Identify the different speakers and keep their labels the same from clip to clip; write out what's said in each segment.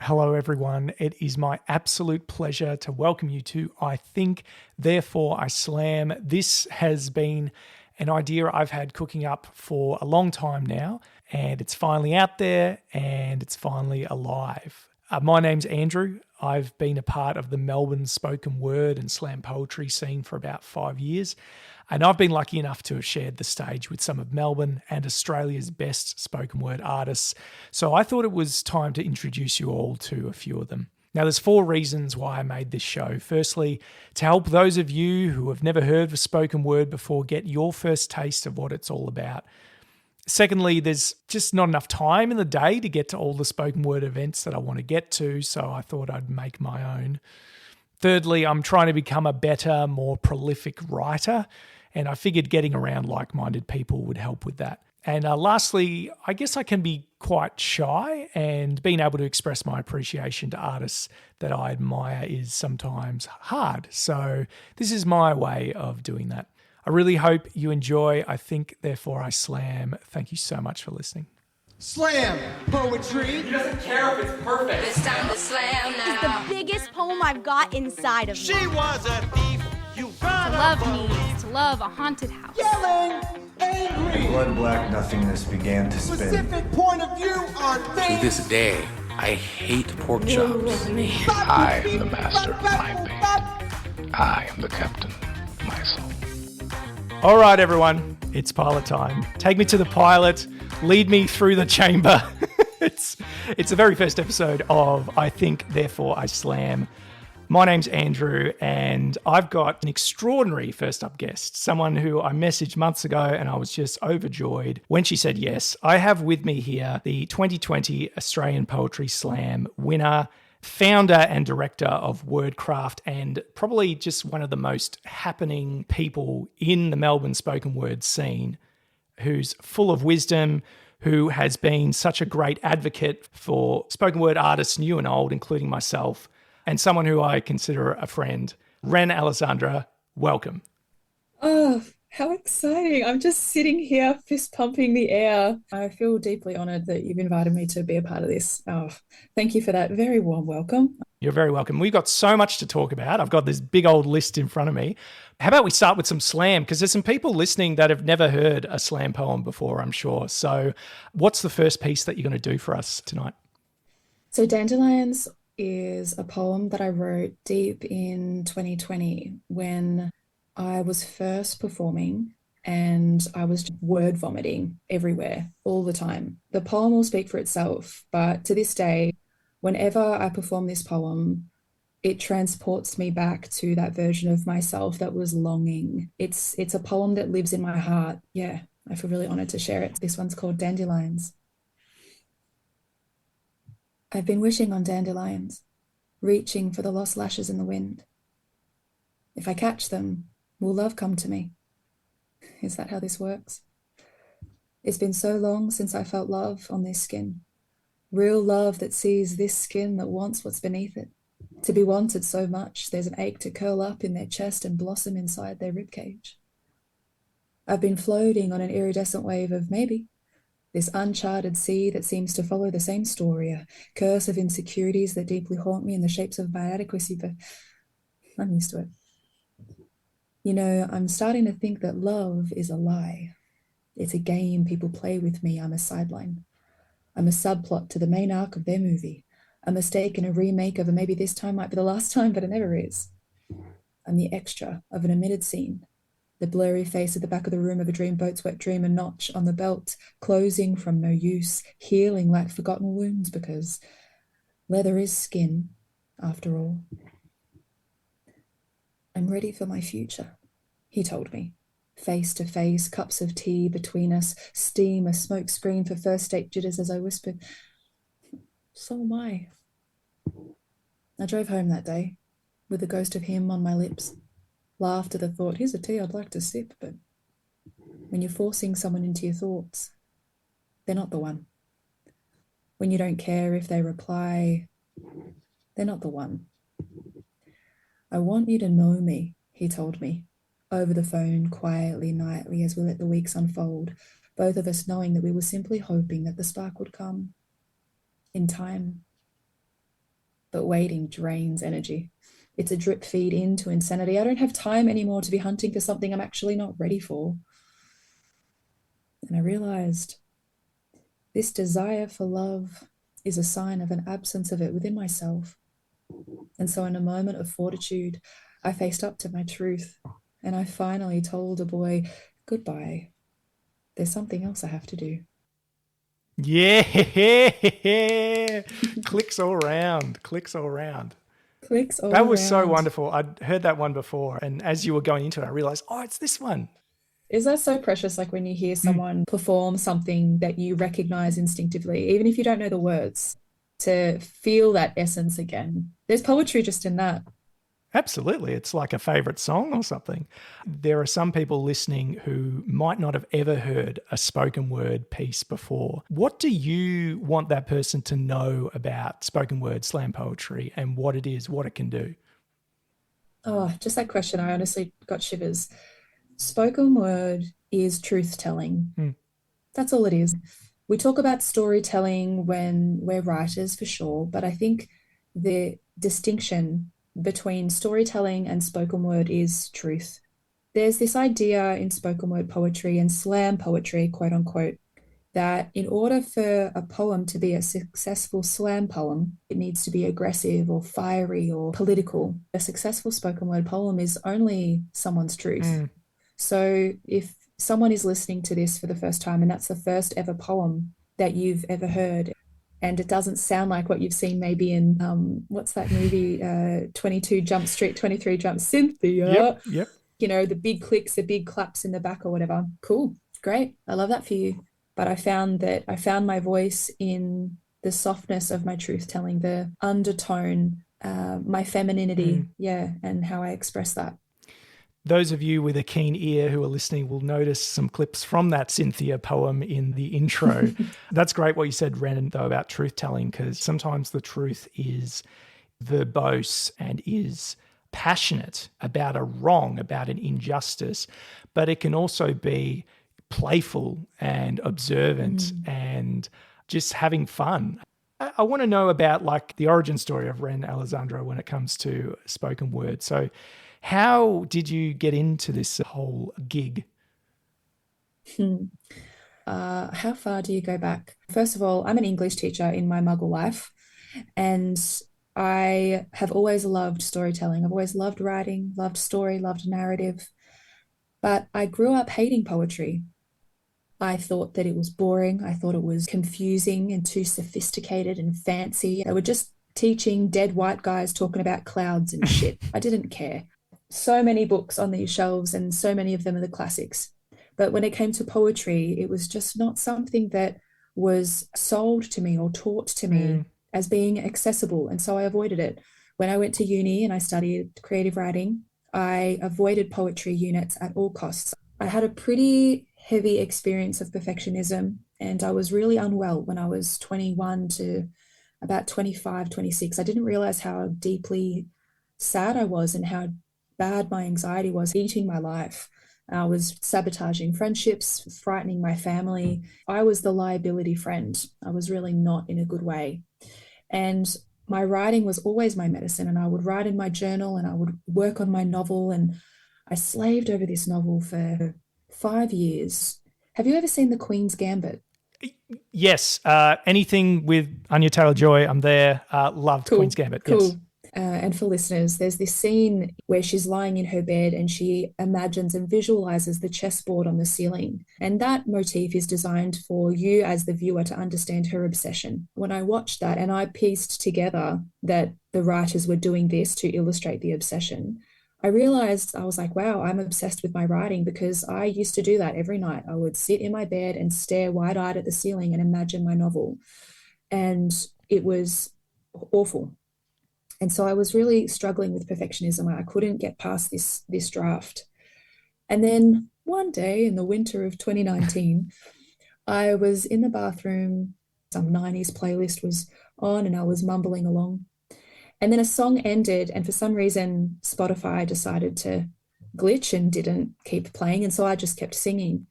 Speaker 1: Hello, everyone. It is my absolute pleasure to welcome you to I Think, Therefore I Slam. This has been an idea I've had cooking up for a long time now, and it's finally out there and it's finally alive. My name's Andrew. I've been a part of the Melbourne spoken word and slam poetry scene for about 5 years, and I've been lucky enough to have shared the stage with some of Melbourne and Australia's best spoken word artists. So I thought it was time to introduce you all to a few of them. Now, there's 4 reasons why I made this show. Firstly, to help those of you who have never heard of spoken word before get your first taste of what it's all about. Secondly, there's just not enough time in the day to get to all the spoken word events that I want to get to, so I thought I'd make my own. Thirdly, I'm trying to become a better, more prolific writer, and I figured getting around like-minded people would help with that. And lastly, I guess I can be quite shy, and being able to express my appreciation to artists that I admire is sometimes hard. So this is my way of doing that. I really hope you enjoy I Think, Therefore I Slam. Thank you so much for listening.
Speaker 2: Slam poetry.
Speaker 3: He doesn't care if it's perfect.
Speaker 4: It's time to slam now.
Speaker 5: It's the biggest poem I've got inside of me.
Speaker 2: She was a thief. You gotta
Speaker 6: Love means to love a haunted house.
Speaker 2: Yelling, angry.
Speaker 7: Blood black nothingness began to spin.
Speaker 2: Specific point of view on
Speaker 8: To
Speaker 2: things.
Speaker 8: this day, I hate pork chops. I am the master of my pain. I am the captain of my soul.
Speaker 1: All right, everyone, it's pilot time. Take me to the pilot. Lead me through the chamber. It's the very first episode of I Think, Therefore I Slam. My name's Andrew, and I've got an extraordinary first up guest, someone who I messaged months ago, and I was just overjoyed when she said yes. I have with me here the 2020 Australian Poetry Slam winner, founder and director of Wordcraft, and probably just one of the most happening people in the Melbourne spoken word scene, who's full of wisdom, who has been such a great advocate for spoken word artists, new and old, including myself, and someone who I consider a friend. Ren Alessandra, welcome.
Speaker 9: Oh, how exciting. I'm just sitting here fist pumping the air. I feel deeply honored that you've invited me to be a part of this. Oh, thank you for that very warm welcome.
Speaker 1: You're very welcome. We've got so much to talk about. I've got this big old list in front of me. How about we start with some slam? Because there's some people listening that have never heard a slam poem before, I'm sure. So what's the first piece that you're going to do for us tonight?
Speaker 9: So Dandelions is a poem that I wrote deep in 2020 when I was first performing and I was just word vomiting everywhere all the time. The poem will speak for itself, but to this day, whenever I perform this poem, it transports me back to that version of myself that was longing. It's a poem that lives in my heart. Yeah, I feel really honored to share it. This one's called Dandelions. I've been wishing on dandelions, reaching for the lost lashes in the wind. If I catch them, will love come to me? Is that how this works? It's been so long since I felt love on this skin. Real love that sees this skin that wants what's beneath it. To be wanted so much, there's an ache to curl up in their chest and blossom inside their ribcage. I've been floating on an iridescent wave of maybe, this uncharted sea that seems to follow the same story, a curse of insecurities that deeply haunt me in the shapes of my inadequacy, but I'm used to it. You know, I'm starting to think that love is a lie. It's a game people play with me. I'm a sideline. I'm a subplot to the main arc of their movie. A mistake in a remake of a maybe this time might be the last time, but it never is. I'm the extra of an omitted scene. The blurry face at the back of the room of a dreamboat's wet dream, a notch on the belt, closing from no use, healing like forgotten wounds because leather is skin, after all. I'm ready for my future, he told me. Face to face, cups of tea between us, steam, a smoke screen for first date jitters as I whispered, so am I. I drove home that day with the ghost of him on my lips. Laughed at the thought, here's a tea I'd like to sip, but when you're forcing someone into your thoughts, they're not the one. When you don't care if they reply, they're not the one. I want you to know me, he told me, over the phone, quietly, nightly, as we let the weeks unfold, both of us knowing that we were simply hoping that the spark would come in time. but waiting drains energy. It's a drip feed into insanity. I don't have time anymore to be hunting for something I'm actually not ready for. And I realized this desire for love is a sign of an absence of it within myself. And so in a moment of fortitude, I faced up to my truth and I finally told a boy, goodbye. There's something else I have to do.
Speaker 1: Yeah. Clicks all round. Clicks all round.
Speaker 9: Clicks all
Speaker 1: That was
Speaker 9: around.
Speaker 1: so wonderful. I'd heard that one before. And as you were going into it, I realized, oh, it's this one.
Speaker 9: Is that so precious? Like when you hear someone perform something that you recognize instinctively, even if you don't know the words, to feel that essence again. There's poetry just in that.
Speaker 1: Absolutely. It's like a favorite song or something. There are some people listening who might not have ever heard a spoken word piece before. What do you want that person to know about spoken word slam poetry and what it is, what it can do?
Speaker 9: Oh, just that question. I honestly got shivers. Spoken word is truth telling. That's all it is. We talk about storytelling when we're writers for sure, but I think the distinction between storytelling and spoken word is truth. There's this idea in spoken word poetry and slam poetry, quote unquote, that in order for a poem to be a successful slam poem, it needs to be aggressive or fiery or political. A successful spoken word poem is only someone's truth. So if someone is listening to this for the first time and that's the first ever poem that you've ever heard, and it doesn't sound like what you've seen maybe in, what's that movie, 22 Jump Street, 23 Jump Cynthia.
Speaker 1: Yep.
Speaker 9: You know, the big clicks, the big claps in the back or whatever. Cool, great. I love that for you. But I found my voice in the softness of my truth telling, the undertone, my femininity, and how I express that.
Speaker 1: Those of you with a keen ear who are listening will notice some clips from that Cynthia poem in the intro. That's great what you said, Ren, though, about truth-telling, because sometimes the truth is verbose and is passionate about a wrong, about an injustice, but it can also be playful and observant and just having fun. I want to know about like the origin story of Ren Alessandra when it comes to spoken word. So how did you get into this whole gig?
Speaker 9: How far do you go back? First of all, I'm an English teacher in my muggle life, and I have always loved storytelling. I've always loved writing, loved story, loved narrative, but I grew up hating poetry. I thought that it was boring. I thought it was confusing and too sophisticated and fancy. They were just teaching dead white guys talking about clouds and shit. I didn't care. So many books on these shelves and so many of them are the classics. But when it came to poetry, it was just not something that was sold to me or taught to me as being accessible. And so I avoided it. When I went to uni and I studied creative writing, I avoided poetry units at all costs. I had a pretty heavy experience of perfectionism and I was really unwell when I was 21 to about 25, 26. I didn't realize how deeply sad I was and how bad my anxiety was eating my life. I was sabotaging friendships, frightening my family. I was the liability friend. I was really not in a good way. And my writing was always my medicine, and I would write in my journal and I would work on my novel, and I slaved over this novel for 5 years. Have you ever seen The Queen's Gambit?
Speaker 1: Yes. Anything with Anya Taylor-Joy, I'm there. Loved
Speaker 9: Cool.
Speaker 1: Queen's Gambit.
Speaker 9: Cool.
Speaker 1: Yes.
Speaker 9: And for listeners, there's this scene where she's lying in her bed and she imagines and visualizes the chessboard on the ceiling. And that motif is designed for you as the viewer to understand her obsession. When I watched that and I pieced together that the writers were doing this to illustrate the obsession, I realized, I was like, wow, I'm obsessed with my writing, because I used to do that every night. I would sit in my bed and stare wide-eyed at the ceiling and imagine my novel. And it was awful. And so I was really struggling with perfectionism. I couldn't get past this draft. And then one day in the winter of 2019, I was in the bathroom, some 90s playlist was on and I was mumbling along. And then a song ended, and for some reason, Spotify decided to glitch and didn't keep playing. And so I just kept singing.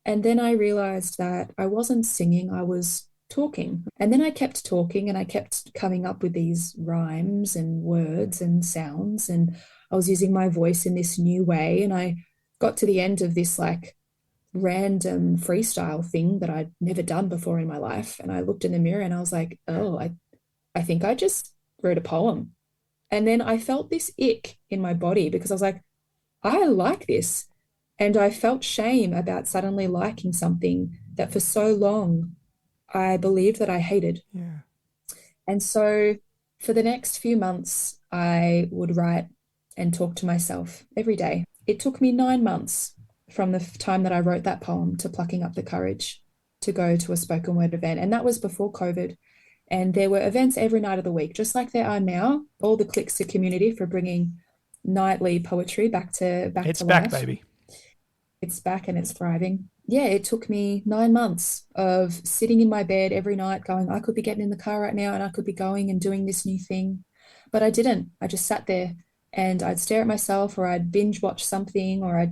Speaker 9: And then I realized that I wasn't singing, I was talking. And then I kept talking and I kept coming up with these rhymes and words and sounds. And I was using my voice in this new way. And I got to the end of this like random freestyle thing that I'd never done before in my life. And I looked in the mirror and I was like, oh, I think I just wrote a poem. And then I felt this ick in my body because I was like, I like this. And I felt shame about suddenly liking something that for so long I believed that I hated.
Speaker 1: Yeah.
Speaker 9: And so for the next few months, I would write and talk to myself every day. It took me 9 months from the time that I wrote that poem to plucking up the courage to go to a spoken word event. And that was before COVID. And there were events every night of the week, just like there are now. All the clicks to community for bringing nightly poetry back to life.
Speaker 1: It's back, baby.
Speaker 9: It's back and it's thriving. Yeah, it took me 9 months of sitting in my bed every night going, I could be getting in the car right now and I could be going and doing this new thing. But I didn't. I just sat there and I'd stare at myself or I'd binge watch something or I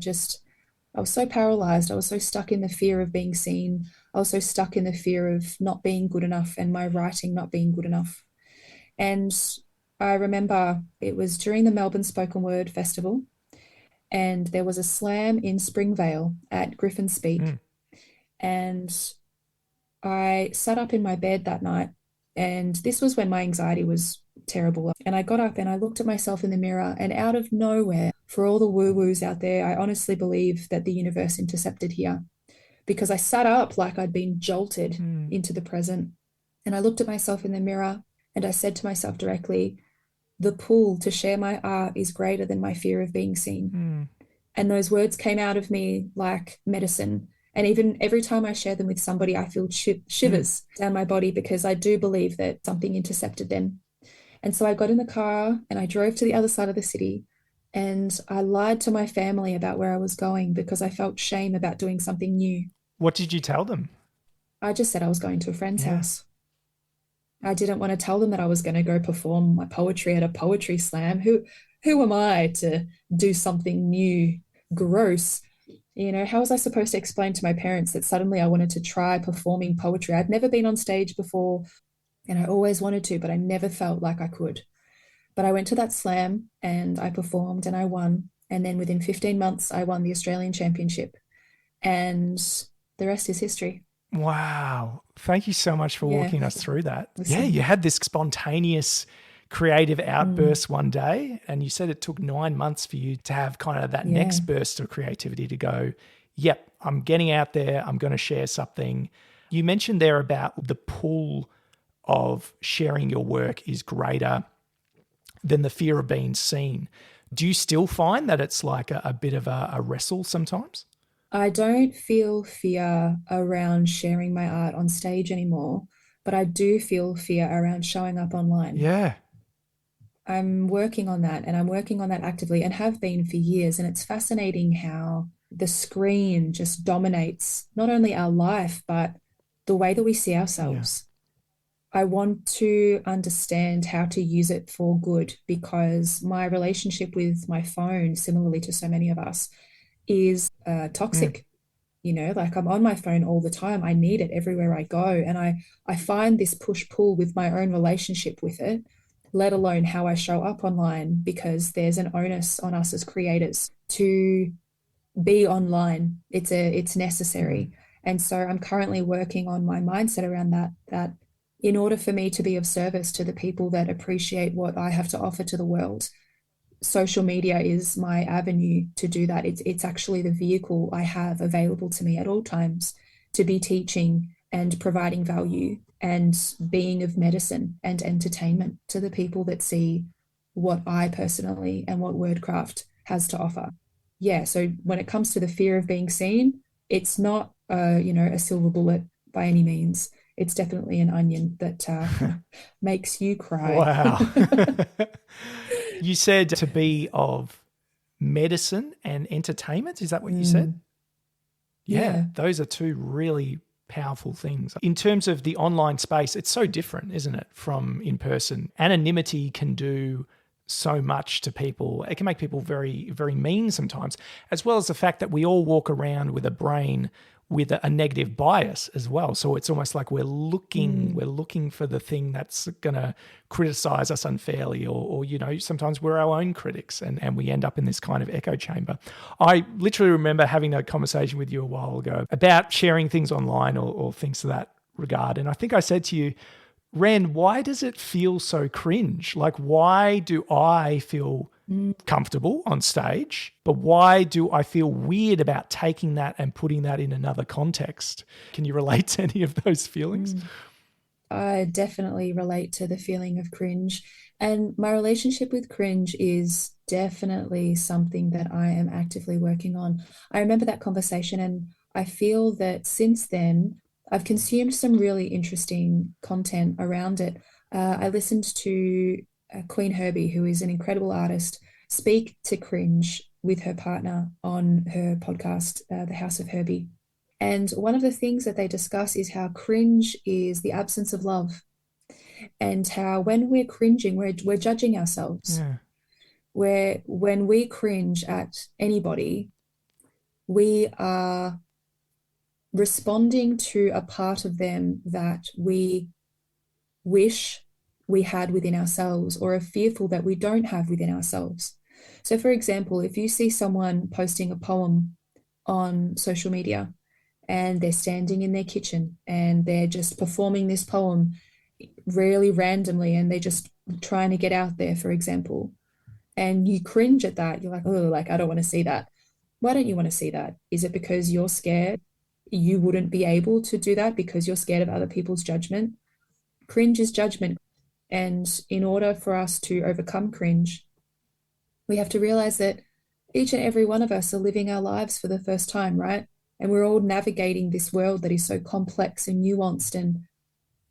Speaker 9: was so paralyzed. I was so stuck in the fear of being seen. I was so stuck in the fear of not being good enough and my writing not being good enough. And I remember it was during the Melbourne Spoken Word Festival and there was a slam in Springvale at Griffin Speak. And I sat up in my bed that night and this was when my anxiety was terrible. And I got up and I looked at myself in the mirror and out of nowhere, for all the woo-woos out there, I honestly believe that the universe intercepted here because I sat up like I'd been jolted into the present. And I looked at myself in the mirror and I said to myself directly, the pull to share my art is greater than my fear of being seen. And those words came out of me like medicine. And even every time I share them with somebody, I feel shivers down my body because I do believe that something intercepted them. And so I got in the car and I drove to the other side of the city and I lied to my family about where I was going because I felt shame about doing something new.
Speaker 1: What did you tell them?
Speaker 9: I just said I was going to a friend's house. I didn't want to tell them that I was going to go perform my poetry at a poetry slam. Who am I to do something new, gross? You know, how was I supposed to explain to my parents that suddenly I wanted to try performing poetry? I'd never been on stage before and I always wanted to, but I never felt like I could. But I went to that slam and I performed and I won. And then within 15 months, I won the Australian Championship. And the rest is history.
Speaker 1: Wow. Thank you so much for walking us through that. Yeah, you had this spontaneous creative outburst one day and you said it took 9 months for you to have kind of that next burst of creativity to go, yep, I'm getting out there, I'm going to share something. You mentioned there about the pull of sharing your work is greater than the fear of being seen. Do you still find that it's like a bit of a wrestle sometimes?
Speaker 9: I don't feel fear around sharing my art on stage anymore, but I do feel fear around showing up online.
Speaker 1: Yeah.
Speaker 9: I'm working on that and I'm working on that actively and have been for years. And it's fascinating how the screen just dominates not only our life, but the way that we see ourselves. I want to understand how to use it for good because my relationship with my phone, similarly to so many of us, is toxic. You know, like I'm on my phone all the time. I need it everywhere I go. And I find this push-pull with my own relationship with it, let alone how I show up online, because there's an onus on us as creators to be online. It's necessary. And so I'm currently working on my mindset around that in order for me to be of service to the people that appreciate what I have to offer to the world, social media is my avenue to do that. It's actually the vehicle I have available to me at all times to be teaching and providing value and being of medicine and entertainment to the people that see what I personally and what Wordcraft has to offer. Yeah, so when it comes to the fear of being seen, it's not a silver bullet by any means. It's definitely an onion that makes you cry.
Speaker 1: Wow. You said to be of medicine and entertainment. Is that what you said? Yeah, those are two really powerful things. In terms of the online space, it's so different, isn't it, from in person? Anonymity can do so much to people. It can make people very, very mean sometimes, as well as the fact that we all walk around with a brain with a negative bias as well. So it's almost like we're looking for the thing that's going to criticize us unfairly, or sometimes we're our own critics, and we end up in this kind of echo chamber. I literally remember having a conversation with you a while ago about sharing things online or things to that regard. And I think I said to you, Ren, why does it feel so cringe? Like, why do I feel comfortable on stage, but why do I feel weird about taking that and putting that in another context? Can you relate to any of those feelings?
Speaker 9: I definitely relate to the feeling of cringe. And my relationship with cringe is definitely something that I am actively working on. I remember that conversation, and I feel that since then, I've consumed some really interesting content around it. I listened to Queen Herbie, who is an incredible artist, speak to cringe with her partner on her podcast, The House of Herbie. And one of the things that they discuss is how cringe is the absence of love, and how when we're cringing, we're judging ourselves.
Speaker 1: Yeah.
Speaker 9: Where when we cringe at anybody, we are responding to a part of them that we wish we had within ourselves, or are fearful that we don't have within ourselves. So, for example, if you see someone posting a poem on social media and they're standing in their kitchen and they're just performing this poem really randomly, and they're just trying to get out there, for example, and you cringe at that, you're like, oh, like, I don't want to see that. Why don't you want to see that? Is it because you're scared you wouldn't be able to do that because you're scared of other people's judgment? Cringe is judgment. And in order for us to overcome cringe, we have to realize that each and every one of us are living our lives for the first time, right? And we're all navigating this world that is so complex and nuanced and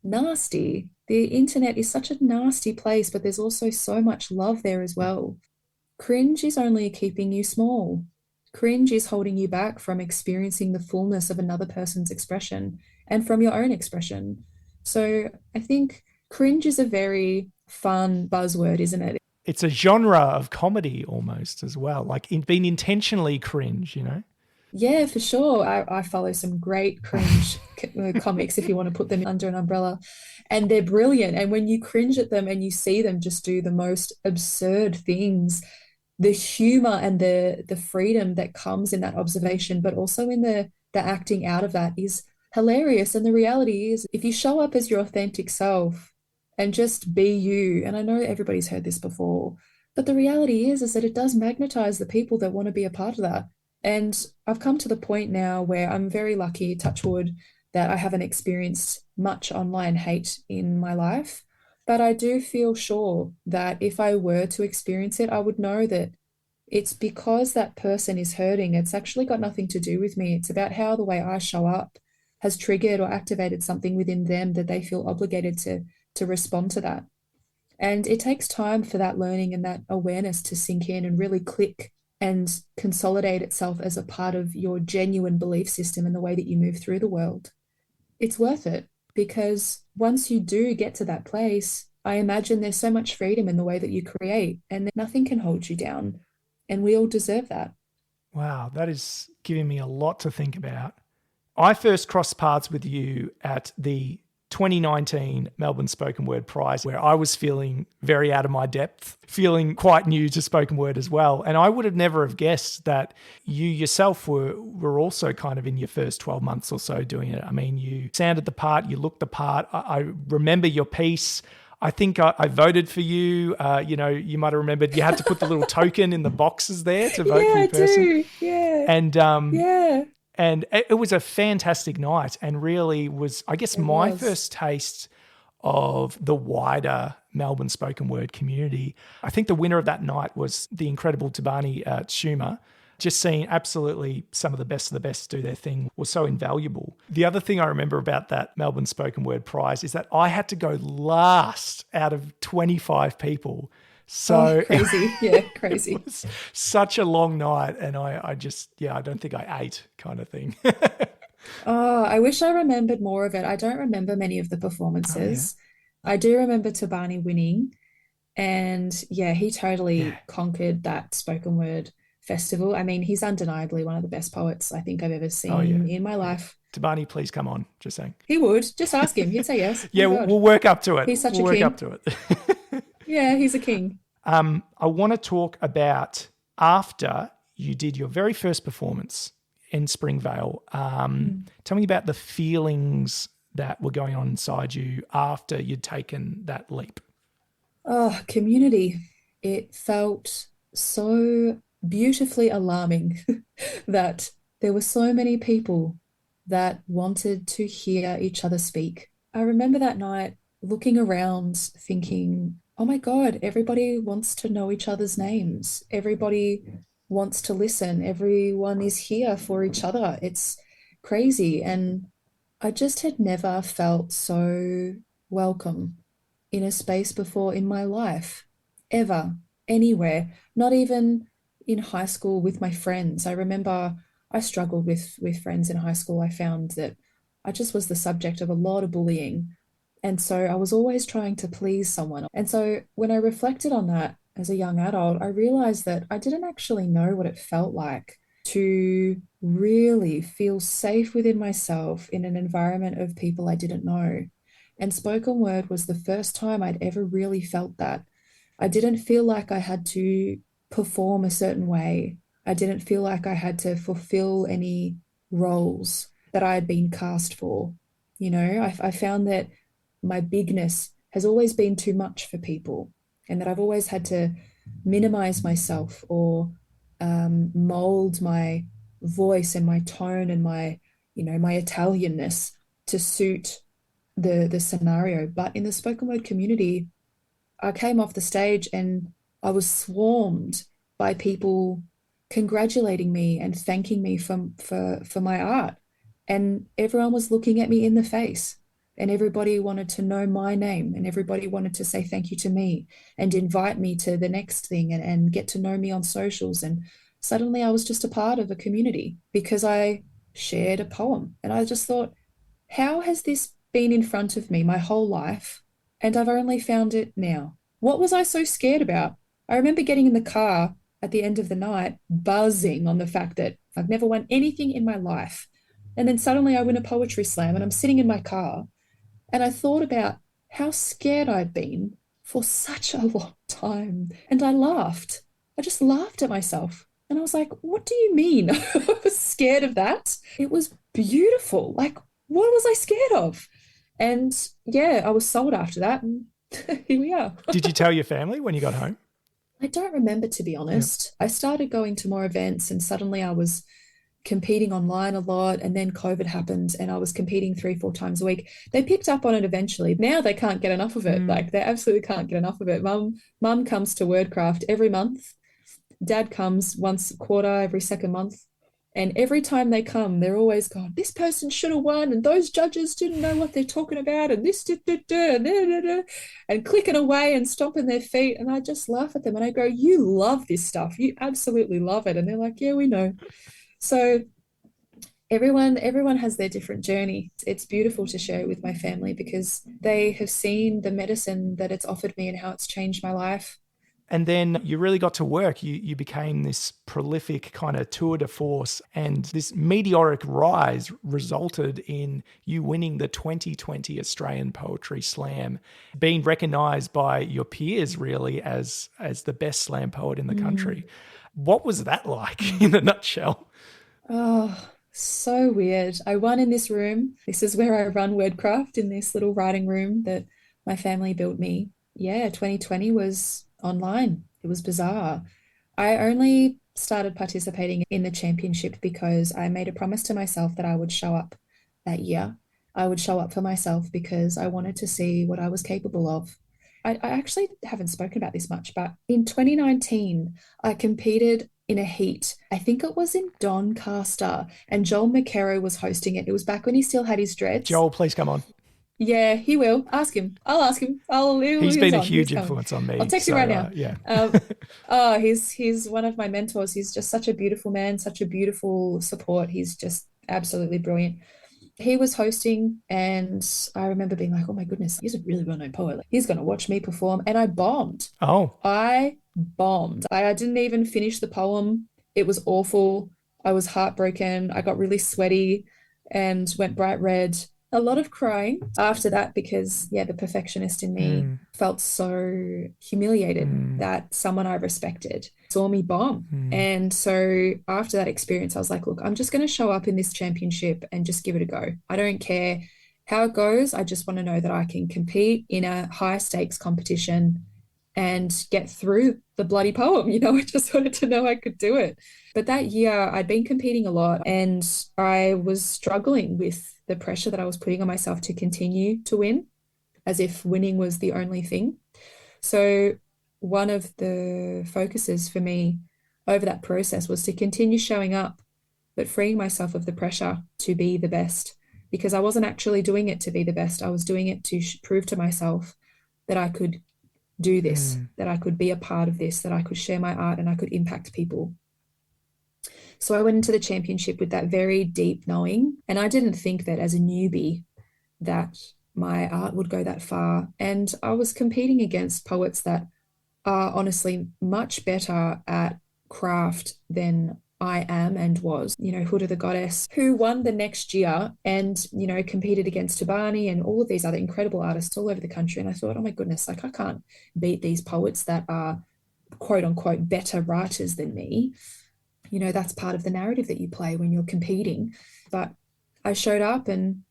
Speaker 9: nasty. The internet is such a nasty place, but there's also so much love there as well. Cringe is only keeping you small. Cringe is holding you back from experiencing the fullness of another person's expression and from your own expression. So I think cringe is a very fun buzzword, isn't it?
Speaker 1: It's a genre of comedy almost as well, like being intentionally cringe,
Speaker 9: Yeah, for sure. I follow some great cringe comics, if you want to put them under an umbrella, and they're brilliant. And when you cringe at them and you see them just do the most absurd things, the humor and the freedom that comes in that observation, but also in the acting out of that, is hilarious. And the reality is, if you show up as your authentic self and just be you, and I know everybody's heard this before, but the reality is that it does magnetize the people that want to be a part of that. And I've come to the point now where I'm very lucky, touch wood, that I haven't experienced much online hate in my life. But I do feel sure that if I were to experience it, I would know that it's because that person is hurting. It's actually got nothing to do with me. It's about how the way I show up has triggered or activated something within them that they feel obligated to respond to that. And it takes time for that learning and that awareness to sink in and really click and consolidate itself as a part of your genuine belief system and the way that you move through the world. It's worth it, because once you do get to that place, I imagine there's so much freedom in the way that you create, and nothing can hold you down. And we all deserve that.
Speaker 1: Wow, that is giving me a lot to think about. I first crossed paths with you at the 2019 Melbourne Spoken Word Prize, where I was feeling very out of my depth, feeling quite new to spoken word as well. And I would have never have guessed that you yourself were also kind of in your first 12 months or so doing it. I mean, you sounded the part, you looked the part. I remember your piece. I think I voted for you. You might have remembered you had to put the little token in the boxes there to vote for your person.
Speaker 9: Yeah, I do. Yeah.
Speaker 1: And
Speaker 9: yeah.
Speaker 1: And it was a fantastic night, and really was, I guess, my first taste of the wider Melbourne spoken word community. I think the winner of that night was the incredible Tabani Schumer. Just seeing absolutely some of the best do their thing was so invaluable. The other thing I remember about that Melbourne Spoken Word Prize is that I had to go last out of 25 people. So
Speaker 9: crazy. Yeah, crazy.
Speaker 1: It was such a long night, and I don't think I ate, kind of thing.
Speaker 9: Oh, I wish I remembered more of it. I don't remember many of the performances. Oh, yeah. I do remember Tabani winning, and yeah, he totally conquered that spoken word festival. I mean, he's undeniably one of the best poets I think I've ever seen in my life.
Speaker 1: Tabani, please come on. Just saying.
Speaker 9: He would. Just ask him. He'd say yes.
Speaker 1: Yeah,
Speaker 9: Oh my God.
Speaker 1: we'll work up to it.
Speaker 9: He's such
Speaker 1: we'll
Speaker 9: a
Speaker 1: work
Speaker 9: king.
Speaker 1: up to it.
Speaker 9: Yeah, he's a king.
Speaker 1: I want to talk about after you did your very first performance in Springvale. Tell me about the feelings that were going on inside you after you'd taken that leap.
Speaker 9: Oh, community. It felt so beautifully alarming that there were so many people that wanted to hear each other speak. I remember that night looking around thinking, oh my God, everybody wants to know each other's names. Everybody wants to listen. Everyone is here for each other. It's crazy. And I just had never felt so welcome in a space before in my life, ever, anywhere, not even in high school with my friends. I remember I struggled with friends in high school. I found that I just was the subject of a lot of bullying. And so I was always trying to please someone. And so when I reflected on that as a young adult, I realized that I didn't actually know what it felt like to really feel safe within myself in an environment of people I didn't know. And spoken word was the first time I'd ever really felt that. I didn't feel like I had to perform a certain way. I didn't feel like I had to fulfill any roles that I had been cast for. You know, I found that my bigness has always been too much for people, and that I've always had to minimize myself or mold my voice and my tone and my, you know, my Italianness to suit the scenario. But in the spoken word community, I came off the stage and I was swarmed by people congratulating me and thanking me for my art. And everyone was looking at me in the face, and everybody wanted to know my name, and everybody wanted to say thank you to me and invite me to the next thing and get to know me on socials. And suddenly I was just a part of a community because I shared a poem. And I just thought, how has this been in front of me my whole life, and I've only found it now? What was I so scared about? I remember getting in the car at the end of the night, buzzing on the fact that I've never won anything in my life. And then suddenly I win a poetry slam and I'm sitting in my car, and I thought about how scared I'd been for such a long time. And I laughed. I just laughed at myself. And I was like, what do you mean? I was scared of that. It was beautiful. Like, what was I scared of? And yeah, I was sold after that. And here we are.
Speaker 1: Did you tell your family when you got home?
Speaker 9: I don't remember, to be honest. Yeah. I started going to more events, and suddenly I was competing online a lot, and then COVID happened and I was competing 3-4 times a week. They picked up on it eventually. Now they can't get enough of it. Like, they absolutely can't get enough of it. Mum comes to Wordcraft every month. Dad comes once a quarter, every second month. And every time they come, they're always going, this person should have won, and those judges didn't know what they're talking about, and this, and clicking away and stomping their feet. And I just laugh at them and I go, you love this stuff. You absolutely love it. And they're like, yeah, we know. So everyone has their different journey. It's beautiful to share it with my family because they have seen the medicine that it's offered me and how it's changed my life.
Speaker 1: And then you really got to work. You became this prolific kind of tour de force, and this meteoric rise resulted in you winning the 2020 Australian Poetry Slam, being recognised by your peers really as the best slam poet in the country. What was that like in a nutshell?
Speaker 9: Oh, so weird. I won in this room. This is where I run Wordcraft, in this little writing room that my family built me. Yeah, 2020 was online. It was bizarre. I only started participating in the championship because I made a promise to myself that I would show up that year. I would show up for myself because I wanted to see what I was capable of. I actually haven't spoken about this much, but in 2019, I competed in a heat. I think it was in Doncaster, and Joel McKerrow was hosting it. It was back when he still had his dreads.
Speaker 1: Joel, please come on.
Speaker 9: Yeah, he will. Ask him. I'll ask him.
Speaker 1: He's been a huge influence on me.
Speaker 9: I'll text him right now.
Speaker 1: Yeah.
Speaker 9: He's one of my mentors. He's just such a beautiful man, such a beautiful support. He's just absolutely brilliant. He was hosting, and I remember being like, oh my goodness, he's a really well-known poet. He's going to watch me perform. And I bombed.
Speaker 1: Oh.
Speaker 9: I bombed. I didn't even finish the poem. It was awful. I was heartbroken. I got really sweaty and went bright red. A lot of crying after that because, yeah, the perfectionist in me felt so humiliated that someone I respected saw me bomb. And so after that experience, I was like, look, I'm just going to show up in this championship and just give it a go. I don't care how it goes. I just want to know that I can compete in a high stakes competition and get through the bloody poem. I just wanted to know I could do it. But that year I'd been competing a lot and I was struggling with the pressure that I was putting on myself to continue to win, as if winning was the only thing. So one of the focuses for me over that process was to continue showing up, but freeing myself of the pressure to be the best, because I wasn't actually doing it to be the best. I was doing it to prove to myself that I could do this, that I could be a part of this, that I could share my art and I could impact people. So I went into the championship with that very deep knowing, and I didn't think that as a newbie that my art would go that far. And I was competing against poets that are honestly much better at craft than I am and was. Huda the Goddess, who won the next year and, competed against Tabani and all of these other incredible artists all over the country. And I thought, oh my goodness, like I can't beat these poets that are quote unquote better writers than me. That's part of the narrative that you play when you're competing. But I showed up and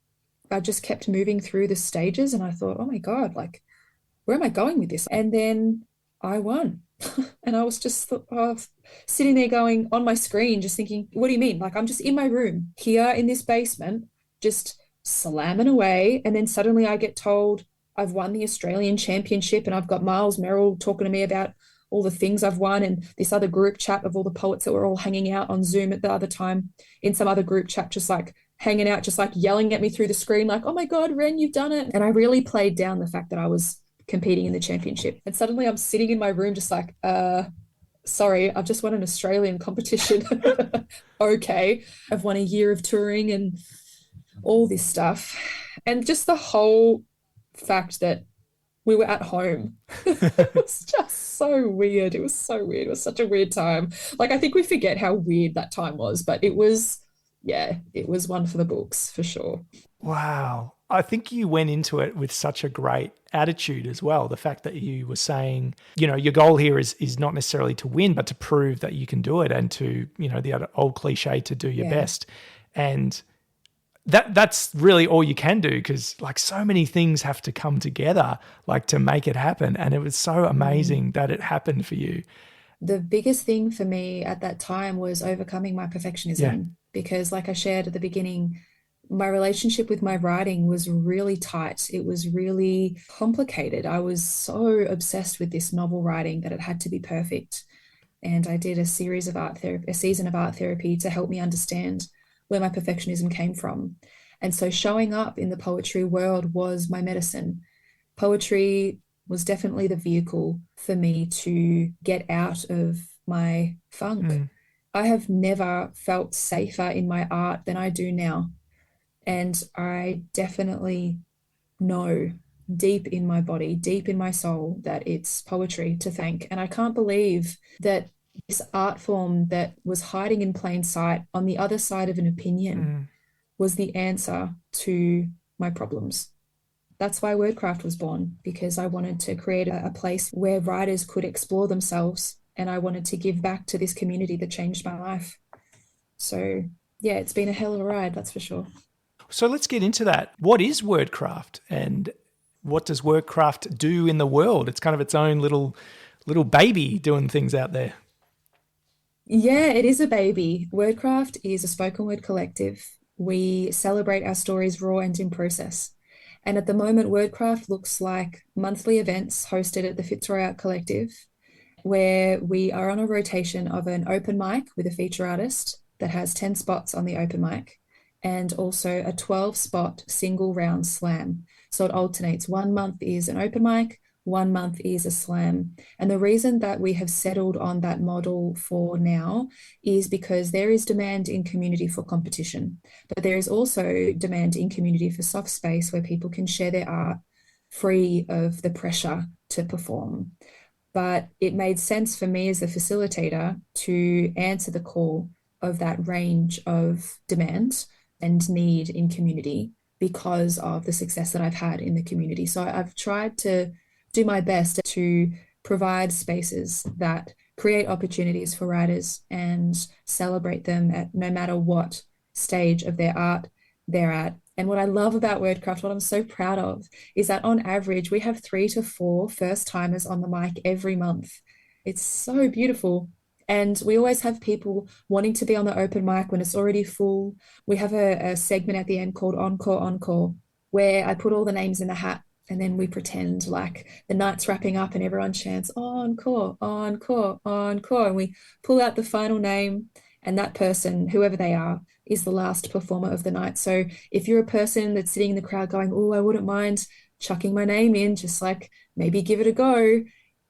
Speaker 9: I just kept moving through the stages and I thought, oh my God, like, where am I going with this? And then I won. And I was just sitting there going on my screen, just thinking, what do you mean? Like, I'm just in my room here in this basement, just slamming away. And then suddenly I get told I've won the Australian Championship and I've got Miles Merrill talking to me about all the things I've won, and this other group chat of all the poets that were all hanging out on Zoom at the other time in some other group chat, just like hanging out, just like yelling at me through the screen, like, oh my God, Ren, you've done it. And I really played down the fact that I was competing in the championship. And suddenly I'm sitting in my room just like, sorry, I've just won an Australian competition. Okay. I've won a year of touring and all this stuff. And just the whole fact that we were at home. It was just so weird. It was so weird. It was such a weird time. Like, I think we forget how weird that time was, but it was one for the books for sure.
Speaker 1: Wow. I think you went into it with such a great attitude as well. The fact that you were saying, your goal here is not necessarily to win, but to prove that you can do it and to, the old cliche, to do your best. And that's really all you can do, because like so many things have to come together like to make it happen. And it was so amazing that it happened for you.
Speaker 9: The biggest thing for me at that time was overcoming my perfectionism, because like I shared at the beginning, my relationship with my writing was really tight. It was really complicated. I was so obsessed with this novel writing that it had to be perfect. And I did a season of art therapy to help me understand where my perfectionism came from. And so showing up in the poetry world was my medicine. Poetry was definitely the vehicle for me to get out of my funk. I have never felt safer in my art than I do now. And I definitely know deep in my body, deep in my soul, that it's poetry to thank. And I can't believe that this art form that was hiding in plain sight on the other side of an opinion was the answer to my problems. That's why Wordcraft was born, because I wanted to create a place where writers could explore themselves, and I wanted to give back to this community that changed my life. So yeah, it's been a hell of a ride, that's for sure.
Speaker 1: So let's get into that. What is Wordcraft and what does Wordcraft do in the world? It's kind of its own little baby doing things out there.
Speaker 9: Yeah, it is a baby. Wordcraft is a spoken word collective. We celebrate our stories raw and in process. And at the moment, Wordcraft looks like monthly events hosted at the Fitzroy Art Collective, where we are on a rotation of an open mic with a feature artist that has 10 spots on the open mic, and also a 12-spot single round slam. So it alternates. 1 month is an open mic, 1 month is a slam. And the reason that we have settled on that model for now is because there is demand in community for competition, but there is also demand in community for soft space where people can share their art free of the pressure to perform. but it made sense for me as a facilitator to answer the call of that range of demand and need in community because of the success that I've had in the community. So I've tried to do my best to provide spaces that create opportunities for writers and celebrate them at no matter what stage of their art they're at. And what I love about Wordcraft, what I'm so proud of, is that on average, we have 3 to 4 first timers on the mic every month. It's so beautiful. And we always have people wanting to be on the open mic when it's already full. We have a segment at the end called Encore, Encore, where I put all the names in the hat and then we pretend like the night's wrapping up and everyone chants Encore, Encore, Encore. And we pull out the final name, and that person, whoever they are, is the last performer of the night. So if you're a person that's sitting in the crowd going, oh, I wouldn't mind chucking my name in, just like maybe give it a go,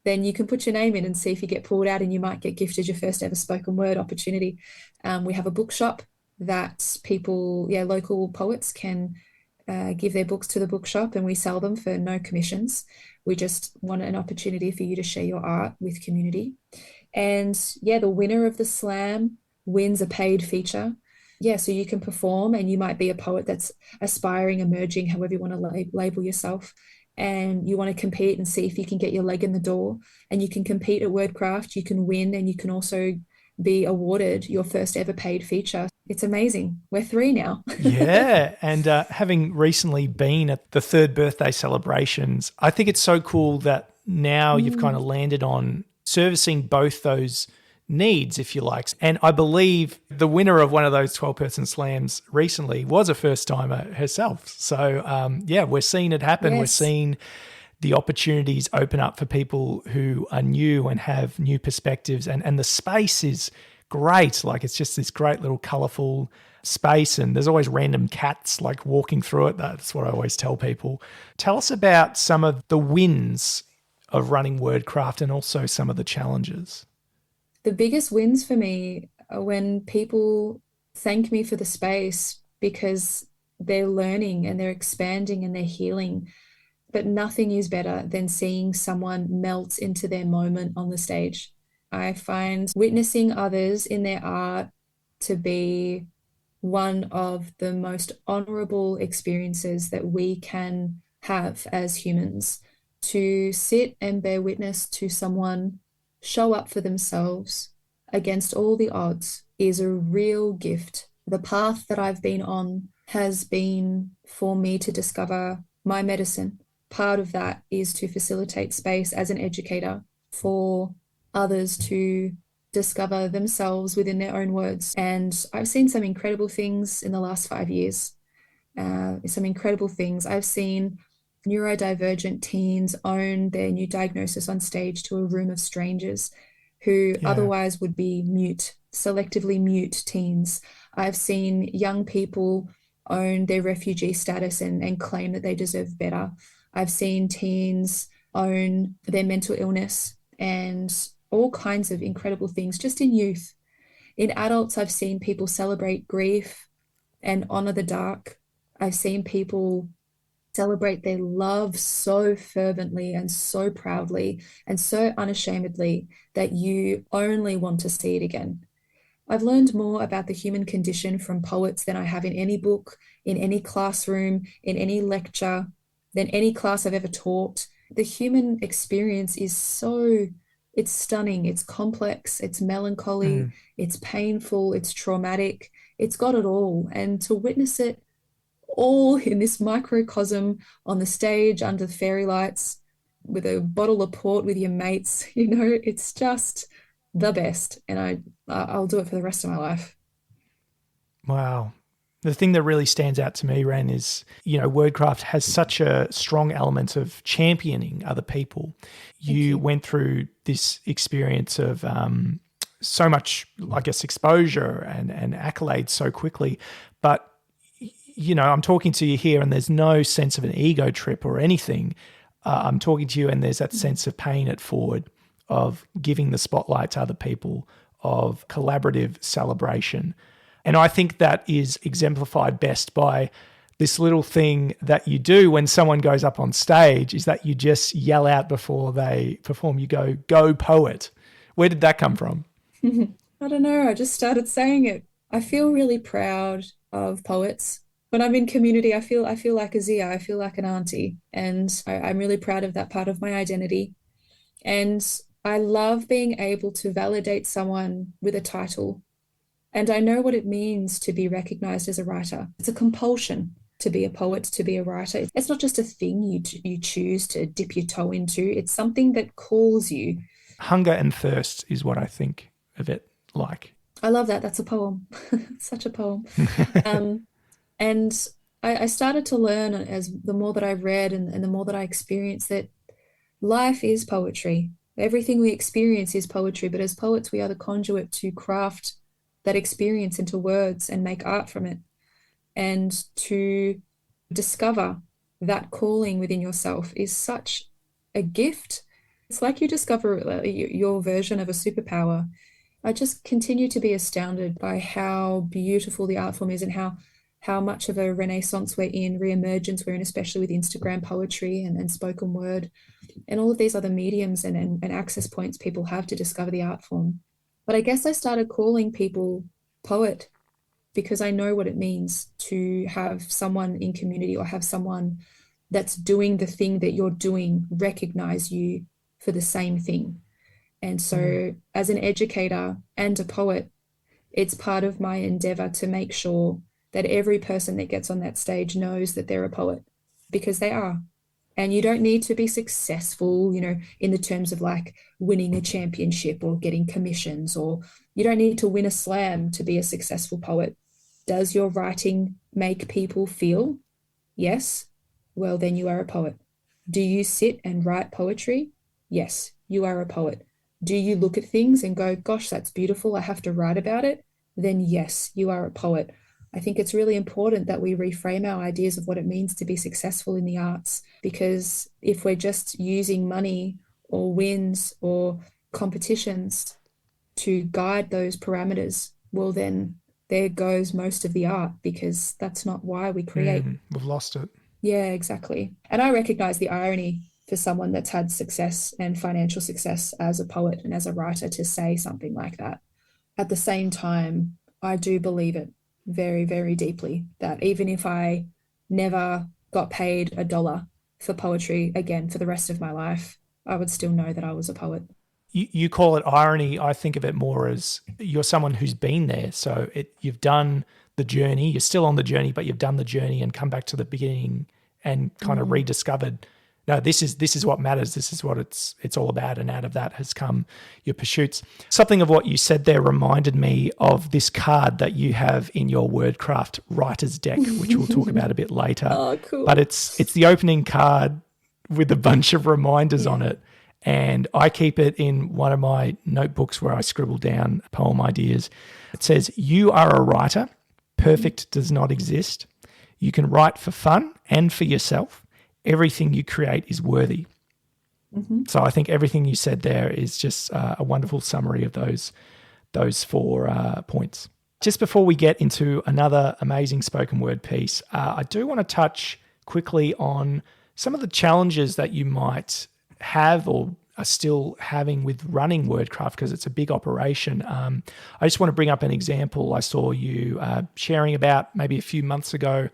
Speaker 9: then you can put your name in and see if you get pulled out, and you might get gifted your first ever spoken word opportunity. We have a bookshop that people, local poets can give their books to the bookshop, and we sell them for no commissions. We just want an opportunity for you to share your art with community. And the winner of the slam wins a paid feature. So you can perform, and you might be a poet that's aspiring, emerging, however you want to label yourself, and you want to compete and see if you can get your leg in the door. And you can compete at Wordcraft, you can win, and you can also be awarded your first ever paid feature. It's amazing. We're 3 now.
Speaker 1: Yeah. And having recently been at the 3rd birthday celebrations, I think it's so cool that now you've kind of landed on servicing both those needs, if you like. And I believe the winner of one of those 12-person slams recently was a first-timer herself. So, we're seeing it happen.
Speaker 9: Yes.
Speaker 1: We're seeing the opportunities open up for people who are new and have new perspectives. And the space is great. Like, it's just this great little colourful space, and there's always random cats like walking through it. That's what I always tell people. Tell us about some of the wins of running Wordcraft and also some of the challenges.
Speaker 9: The biggest wins for me are when people thank me for the space because they're learning and they're expanding and they're healing. But nothing is better than seeing someone melt into their moment on the stage. I find witnessing others in their art to be one of the most honorable experiences that we can have as humans. To sit and bear witness to someone show up for themselves against all the odds is a real gift. The path that I've been on has been for me to discover my medicine. Part of that is to facilitate space as an educator for others to discover themselves within their own words. And I've seen some incredible things in the last 5 years. Some incredible things. I've seen neurodivergent teens own their new diagnosis on stage to a room of strangers who otherwise would be mute, selectively mute teens. I've seen young people own their refugee status and claim that they deserve better. I've seen teens own their mental illness and all kinds of incredible things just in youth. In adults, I've seen people celebrate grief and honor the dark. I've seen people celebrate their love so fervently and so proudly and so unashamedly that you only want to see it again. I've learned more about the human condition from poets than I have in any book, in any classroom, in any lecture, than any class I've ever taught. The human experience is it's stunning, it's complex, it's melancholy, it's painful, it's traumatic, it's got it all. And to witness it all in this microcosm on the stage under the fairy lights with a bottle of port with your mates, it's just the best. And I'll do it for the rest of my life.
Speaker 1: Wow. The thing that really stands out to me, Ren, is, Wordcraft has such a strong element of championing other people. You went through this experience of so much, I guess, exposure and accolades so quickly. But, I'm talking to you here and there's no sense of an ego trip or anything. I'm talking to you and there's that sense of paying it forward, of giving the spotlight to other people, of collaborative celebration. And I think that is exemplified best by this little thing that you do when someone goes up on stage is that you just yell out before they perform. You go poet. Where did that come from?
Speaker 9: I don't know. I just started saying it. I feel really proud of poets. When I'm in community, I feel like a Zia. I feel like an auntie, and I'm really proud of that part of my identity. And I love being able to validate someone with a title. And I know what it means to be recognized as a writer. It's a compulsion to be a poet, to be a writer. It's not just a thing you choose to dip your toe into. It's something that calls you.
Speaker 1: Hunger and thirst is what I think of it like.
Speaker 9: I love that. That's a poem. Such a poem. And I started to learn as the more that I read and the more that I experienced that life is poetry. Everything we experience is poetry, but as poets, we are the conduit to craft that experience into words and make art from it. And to discover that calling within yourself is such a gift. It's like you discover your version of a superpower. I just continue to be astounded by how beautiful the art form is and how much of a renaissance we're in, re-emergence we're in, especially with Instagram poetry and spoken word and all of these other mediums and access points people have to discover the art form. But I guess I started calling people poet because I know what it means to have someone in community or have someone that's doing the thing that you're doing recognize you for the same thing. And so as an educator and a poet, it's part of my endeavor to make sure that every person that gets on that stage knows that they're a poet, because they are. And you don't need to be successful, in the terms of like winning a championship or getting commissions, or you don't need to win a slam to be a successful poet. Does your writing make people feel? Yes. Well, then you are a poet. Do you sit and write poetry? Yes, you are a poet. Do you look at things and go, gosh, that's beautiful, I have to write about it? Then yes, you are a poet. I think it's really important that we reframe our ideas of what it means to be successful in the arts, because if we're just using money or wins or competitions to guide those parameters, well, then there goes most of the art, because that's not why we create.
Speaker 1: We've lost it.
Speaker 9: Yeah, exactly. And I recognize the irony for someone that's had success and financial success as a poet and as a writer to say something like that. At the same time, I do believe it very, very deeply that even if I never got paid $1 for poetry again for the rest of my life, I would still know that I was a poet.
Speaker 1: You call it irony. I think of it more as you're someone who's been there. So you've done the journey. You're still on the journey, but you've done the journey and come back to the beginning and kind of rediscovered, no, this is what matters. This is what it's all about. And out of that has come your pursuits. Something of what you said there reminded me of this card that you have in your Wordcraft writer's deck, which we'll talk about a bit later.
Speaker 9: Oh, cool.
Speaker 1: But it's the opening card with a bunch of reminders on it. And I keep it in one of my notebooks where I scribble down poem ideas. It says, "You are a writer. Perfect does not exist. You can write for fun and for yourself. Everything you create is worthy." So I think everything you said there is just a wonderful summary of those 4 points. Just before we get into another amazing spoken word piece, I do want to touch quickly on some of the challenges that you might have or are still having with running Wordcraft, because it's a big operation. I just want to bring up an example I saw you sharing about maybe a few months ago.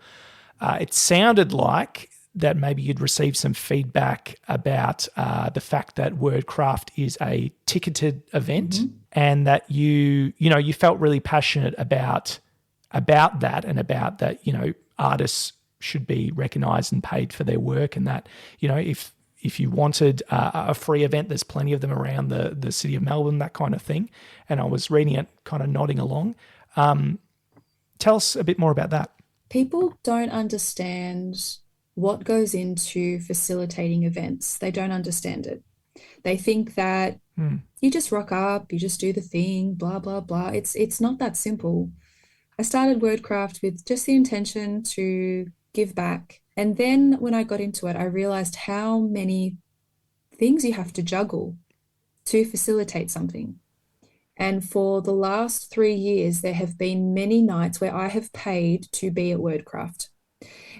Speaker 1: It sounded like that maybe you'd received some feedback about the fact that Wordcraft is a ticketed event, and that you felt really passionate about that, and about that, artists should be recognized and paid for their work, and that, if you wanted a free event, there's plenty of them around the city of Melbourne, that kind of thing. And I was reading it, kind of nodding along. Tell us a bit more about that.
Speaker 9: People don't understand what goes into facilitating events. They don't understand it. They think that you just rock up, you just do the thing, blah, blah, blah. It's not that simple. I started Wordcraft with just the intention to give back. And then when I got into it, I realized how many things you have to juggle to facilitate something. And for the last 3 years, there have been many nights where I have paid to be at Wordcraft.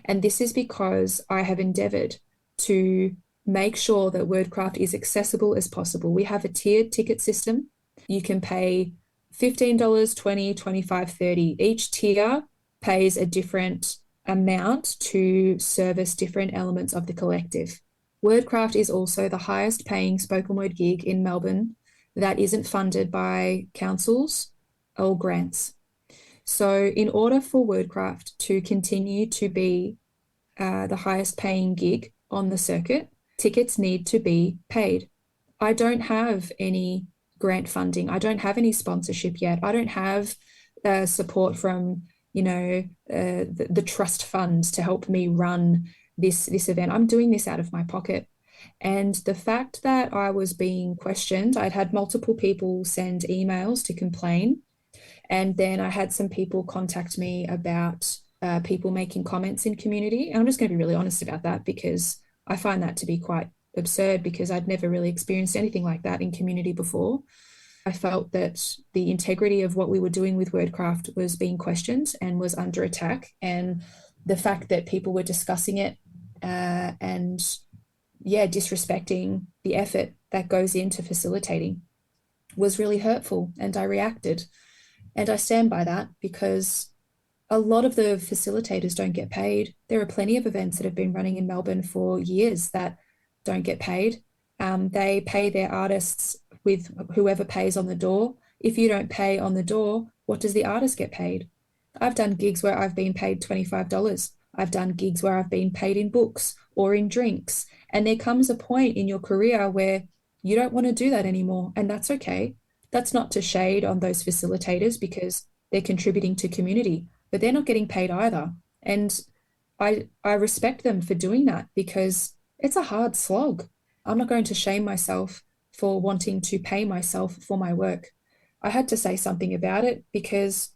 Speaker 9: And this is because I have endeavored to make sure that Wordcraft is accessible as possible. We have a tiered ticket system. You can pay $15, $20, $25, $30. Each tier pays a different amount to service different elements of the collective. Wordcraft is also the highest paying spoken word gig in Melbourne that isn't funded by councils or grants. So in order for Wordcraft to continue to be the highest paying gig on the circuit, tickets need to be paid. I don't have any grant funding. I don't have any sponsorship yet. I don't have support from, the trust funds to help me run this event. I'm doing this out of my pocket. And the fact that I was being questioned, I'd had multiple people send emails to complain. And then I had some people contact me about people making comments in community. And I'm just going to be really honest about that, because I find that to be quite absurd, because I'd never really experienced anything like that in community before. I felt that the integrity of what we were doing with Wordcraft was being questioned and was under attack. And the fact that people were discussing it disrespecting the effort that goes into facilitating was really hurtful. And I reacted. And I stand by that, because a lot of the facilitators don't get paid. There are plenty of events that have been running in Melbourne for years that don't get paid. They pay their artists with whoever pays on the door. If you don't pay on the door, what does the artist get paid? I've done gigs where I've been paid $25. I've done gigs where I've been paid in books or in drinks. And there comes a point in your career where you don't want to do that anymore. And that's okay. That's not to shade on those facilitators, because they're contributing to community, but they're not getting paid either. And I respect them for doing that, because it's a hard slog. I'm not going to shame myself for wanting to pay myself for my work. I had to say something about it, because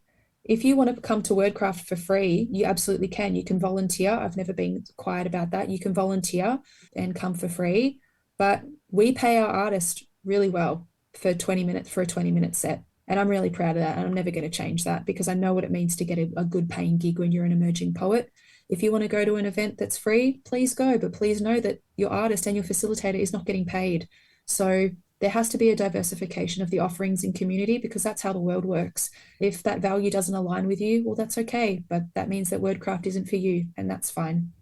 Speaker 9: if you want to come to Wordcraft for free, you absolutely can. You can volunteer. I've never been quiet about that. You can volunteer and come for free, but we pay our artists really well for 20 minutes for a 20-minute set. And I'm really proud of that. And I'm never going to change that, because I know what it means to get a good paying gig when you're an emerging poet. If you want to go to an event that's free, please go, but please know that your artist and your facilitator is not getting paid. So there has to be a diversification of the offerings in community, because that's how the world works. If that value doesn't align with you, well, that's okay. But that means that Wordcraft isn't for you, and that's fine.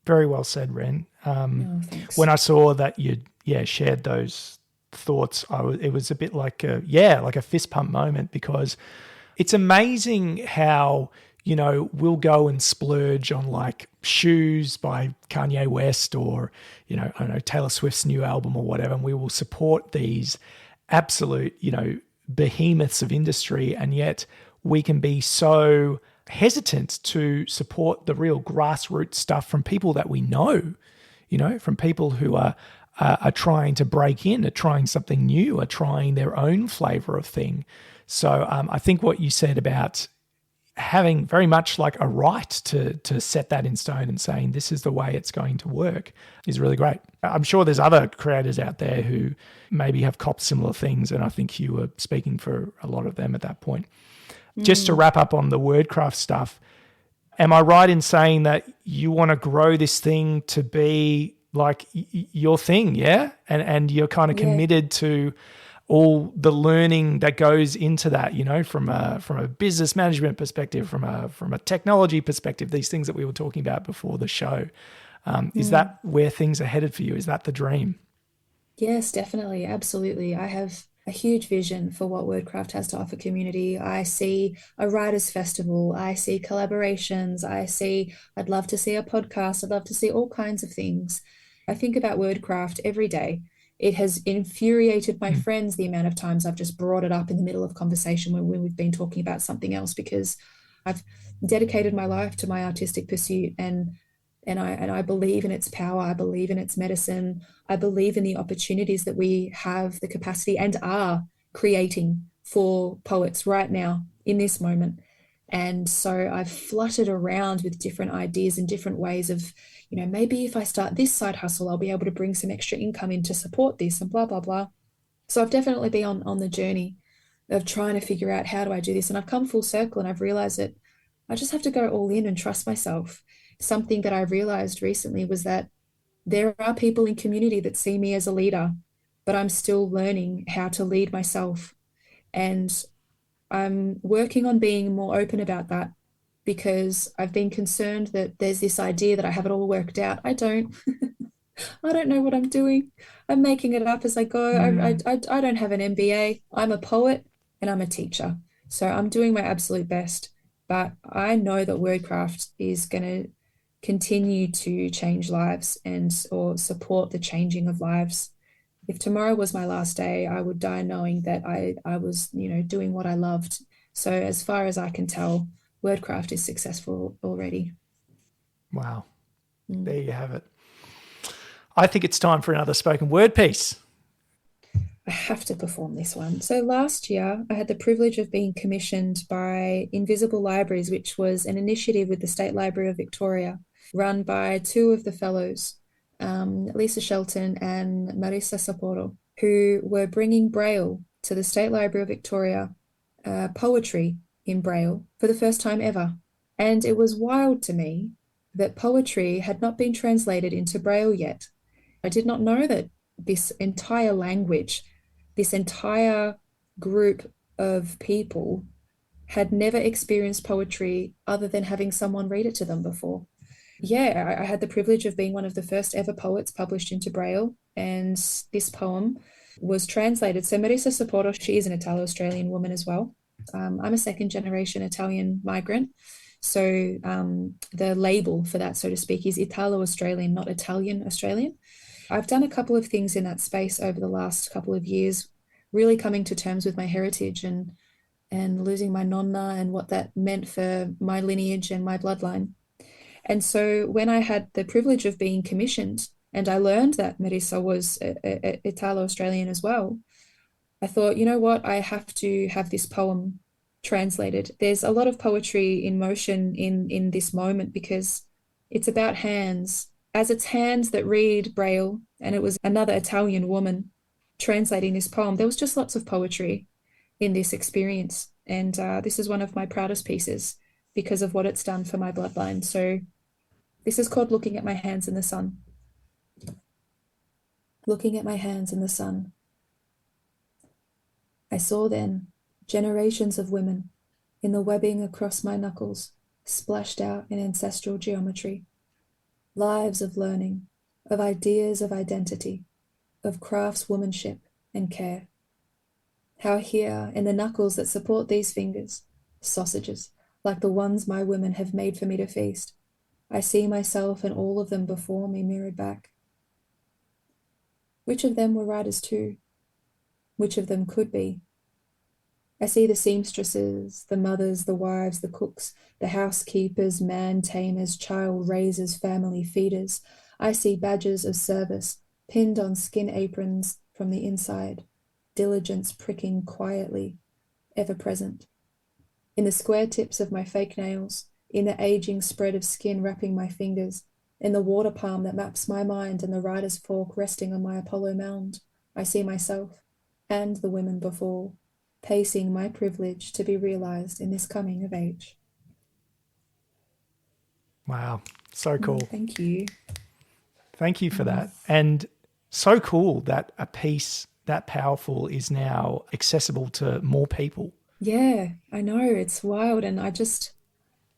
Speaker 1: Very well said, Ren.
Speaker 9: Thanks.
Speaker 1: When I saw that you shared those thoughts, it was a bit like a fist pump moment, because it's amazing how, we'll go and splurge on like shoes by Kanye West, or, I don't know, Taylor Swift's new album or whatever, and we will support these absolute, behemoths of industry, and yet we can be so hesitant to support the real grassroots stuff from people that we know, from people who are trying to break in, are trying something new, are trying their own flavor of thing. So I think what you said about having very much like a right to set that in stone and saying this is the way it's going to work is really great. I'm sure there's other creators out there who maybe have copped similar things, and I think you were speaking for a lot of them at that point. Just to wrap up on the Wordcraft stuff, am I right in saying that you want to grow this thing to be like your thing, yeah? And you're kind of committed to all the learning that goes into that, from a business management perspective, from a technology perspective, these things that we were talking about before the show. Is that where things are headed for you? Is that the dream?
Speaker 9: Yes, definitely. Absolutely. I have a huge vision for what Wordcraft has to offer community. I see a writers' festival. I see collaborations. I'd love to see a podcast. I'd love to see all kinds of things. I think about Wordcraft every day. It has infuriated my friends the amount of times I've just brought it up in the middle of conversation when we've been talking about something else, because I've dedicated my life to my artistic pursuit, and I believe in its power. I believe in its medicine. I believe in the opportunities that we have the capacity and are creating for poets right now in this moment. And so I've fluttered around with different ideas and different ways of, maybe if I start this side hustle, I'll be able to bring some extra income in to support this and blah, blah, blah. So I've definitely been on the journey of trying to figure out how do I do this. And I've come full circle, and I've realized that I just have to go all in and trust myself. something that I realized recently was that there are people in community that see me as a leader, but I'm still learning how to lead myself. And I'm working on being more open about that because I've been concerned that there's this idea that I have it all worked out. I don't. I don't know what I'm doing. I'm making it up as I go. I don't have an MBA. I'm a poet and I'm a teacher. So I'm doing my absolute best. But I know that Wordcraft is going to continue to change lives and or support the changing of lives. If tomorrow was my last day, I would die knowing that I was, doing what I loved. So as far as I can tell, Wordcraft is successful already.
Speaker 1: Wow. There you have it. I think it's time for another spoken word piece.
Speaker 9: I have to perform this one. So last year, I had the privilege of being commissioned by Invisible Libraries, which was an initiative with the State Library of Victoria, run by two of the fellows, Lisa Shelton and Marisa Sapporo, who were bringing Braille to the State Library of Victoria, poetry in Braille for the first time ever. And it was wild to me that poetry had not been translated into Braille yet. I did not know that this entire language, this entire group of people had never experienced poetry other than having someone read it to them before. Yeah, I had the privilege of being one of the first ever poets published into Braille, and this poem was translated. So Marisa Sapporo, she is an Italo-Australian woman as well. I'm a second generation Italian migrant. So the label for that, so to speak, is Italo-Australian, not Italian-Australian. I've done a couple of things in that space over the last couple of years, really coming to terms with my heritage and losing my nonna and what that meant for my lineage and my bloodline. And so when I had the privilege of being commissioned and I learned that Marisa was Italo-Australian as well, I thought, you know what, I have to have this poem translated. There's a lot of poetry in motion in this moment because it's about hands. As it's hands that read Braille, and it was another Italian woman translating this poem, there was just lots of poetry in this experience. And this is one of my proudest pieces because of what it's done for my bloodline. So this is called Looking at My Hands in the Sun. Looking at my hands in the sun. I saw then generations of women in the webbing across my knuckles, splashed out in ancestral geometry. Lives of learning, of ideas of identity, of craftswomanship and care. How here, in the knuckles that support these fingers, sausages, like the ones my women have made for me to feast, I see myself and all of them before me mirrored back. Which of them were writers too? Which of them could be? I see the seamstresses, the mothers, the wives, the cooks, the housekeepers, man-tamers, child-raisers, family feeders. I see badges of service pinned on skin aprons from the inside, diligence pricking quietly, ever present. In the square tips of my fake nails, in the aging spread of skin wrapping my fingers, in the water palm that maps my mind and the writer's fork resting on my Apollo mound, I see myself and the women before, pacing my privilege to be realized in this coming of age.
Speaker 1: Wow. So cool.
Speaker 9: Thank you.
Speaker 1: Thank you for that. And so cool that a piece that powerful is now accessible to more people.
Speaker 9: Yeah, I know. It's wild. And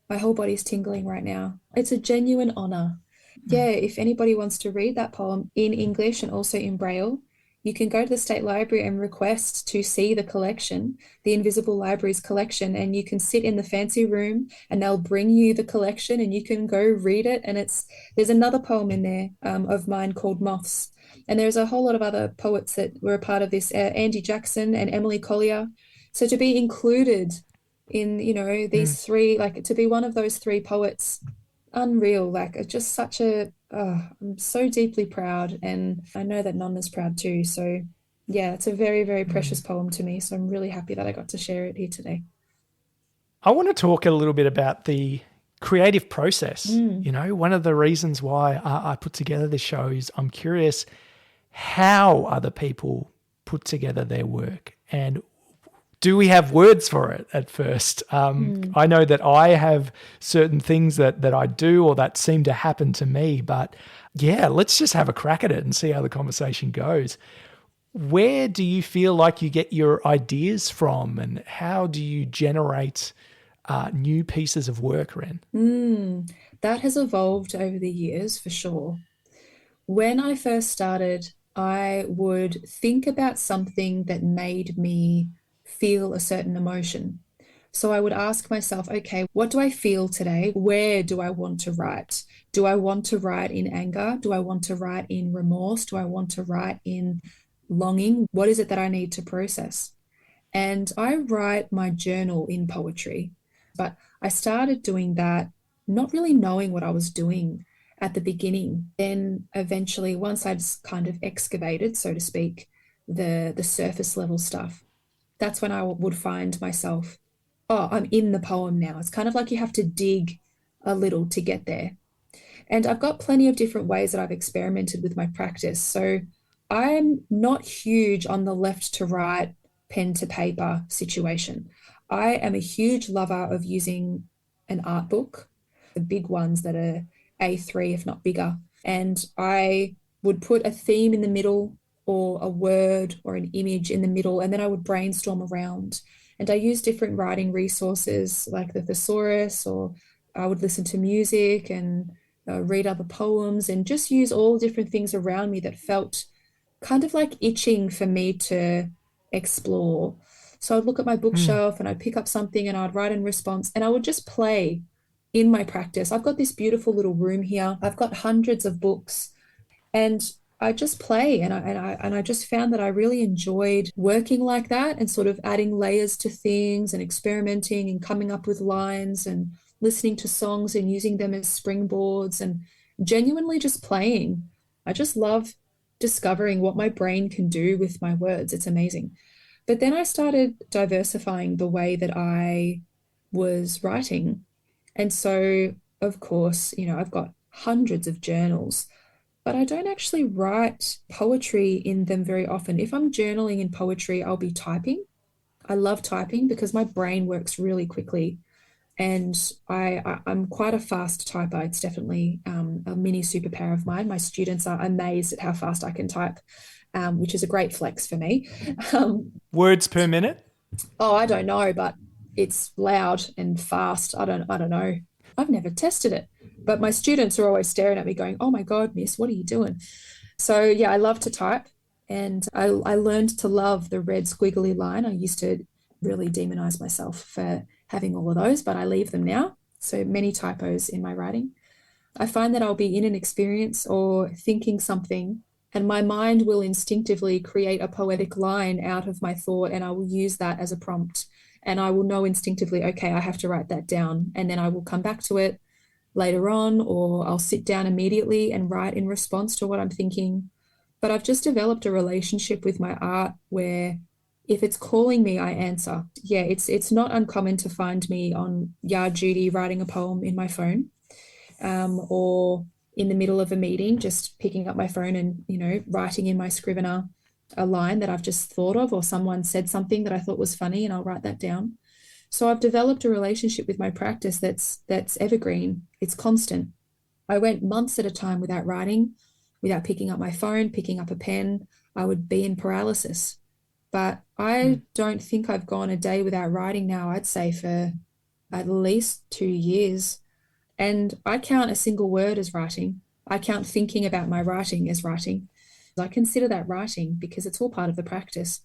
Speaker 9: my whole body's tingling right now. It's a genuine honor. Yeah, if anybody wants to read that poem in English and also in Braille, you can go to the State Library and request to see the collection, the Invisible Libraries collection, and you can sit in the fancy room and they'll bring you the collection and you can go read it. And there's another poem in there of mine called Moths. And there's a whole lot of other poets that were a part of this, Andy Jackson and Emily Collier. So to be included in, these three, like to be one of those three poets, unreal, like just such I'm so deeply proud, and I know that Nonna's proud too. So yeah, it's a very, very precious poem to me. So I'm really happy that I got to share it here today.
Speaker 1: I want to talk a little bit about the creative process. One of the reasons why I put together this show is I'm curious how other people put together their work and do we have words for it at first? I know that I have certain things that I do or that seem to happen to me, but yeah, let's just have a crack at it and see how the conversation goes. Where do you feel like you get your ideas from, and how do you generate new pieces of work, Ren?
Speaker 9: That has evolved over the years for sure. When I first started, I would think about something that made me feel a certain emotion. So I would ask myself, okay, what do I feel today? Where do I want to write? Do I want to write in anger? Do I want to write in remorse? Do I want to write in longing? What is it that I need to process? And I write my journal in poetry, but I started doing that not really knowing what I was doing at the beginning. Then eventually, once I'd kind of excavated, so to speak, the surface level stuff, that's when I would find myself, oh, I'm in the poem now. It's kind of like you have to dig a little to get there. And I've got plenty of different ways that I've experimented with my practice. So I'm not huge on the left to right, pen to paper situation. I am a huge lover of using an art book, the big ones that are A3, if not bigger. And I would put a theme in the middle or a word or an image in the middle, and then I would brainstorm around. And I use different writing resources like the thesaurus, or I would listen to music and read other poems and just use all different things around me that felt kind of like itching for me to explore. So I'd look at my bookshelf and I'd pick up something and I'd write in response, and I would just play in my practice. I've got this beautiful little room here. I've got hundreds of books, and I just play, and I just found that I really enjoyed working like that and sort of adding layers to things and experimenting and coming up with lines and listening to songs and using them as springboards and genuinely just playing. I just love discovering what my brain can do with my words. It's amazing. But then I started diversifying the way that I was writing. And so, of course, I've got hundreds of journals, but I don't actually write poetry in them very often. If I'm journaling in poetry, I'll be typing. I love typing because my brain works really quickly. And I'm quite a fast typer. It's definitely a mini superpower of mine. My students are amazed at how fast I can type, which is a great flex for me.
Speaker 1: Words per minute?
Speaker 9: Oh, I don't know, but it's loud and fast. I don't know. I've never tested it, but my students are always staring at me going, oh my God, miss, what are you doing? So yeah, I love to type, and I learned to love the red squiggly line. I used to really demonize myself for having all of those, but I leave them now. So many typos in my writing. I find that I'll be in an experience or thinking something, and my mind will instinctively create a poetic line out of my thought, and I will use that as a prompt. And I will know instinctively, okay, I have to write that down. And then I will come back to it later on, or I'll sit down immediately and write in response to what I'm thinking. But I've just developed a relationship with my art where if it's calling me, I answer. Yeah, it's not uncommon to find me on yard duty writing a poem in my phone, or in the middle of a meeting, just picking up my phone and, writing in my Scrivener a line that I've just thought of, or someone said something that I thought was funny, and I'll write that down. So I've developed a relationship with my practice that's evergreen. It's constant. I went months at a time without writing, without picking up my phone, picking up a pen. I would be in paralysis. But I don't think I've gone a day without writing now, I'd say for at least 2 years. And I count a single word as writing. I count thinking about my writing as writing. I consider that writing because it's all part of the practice.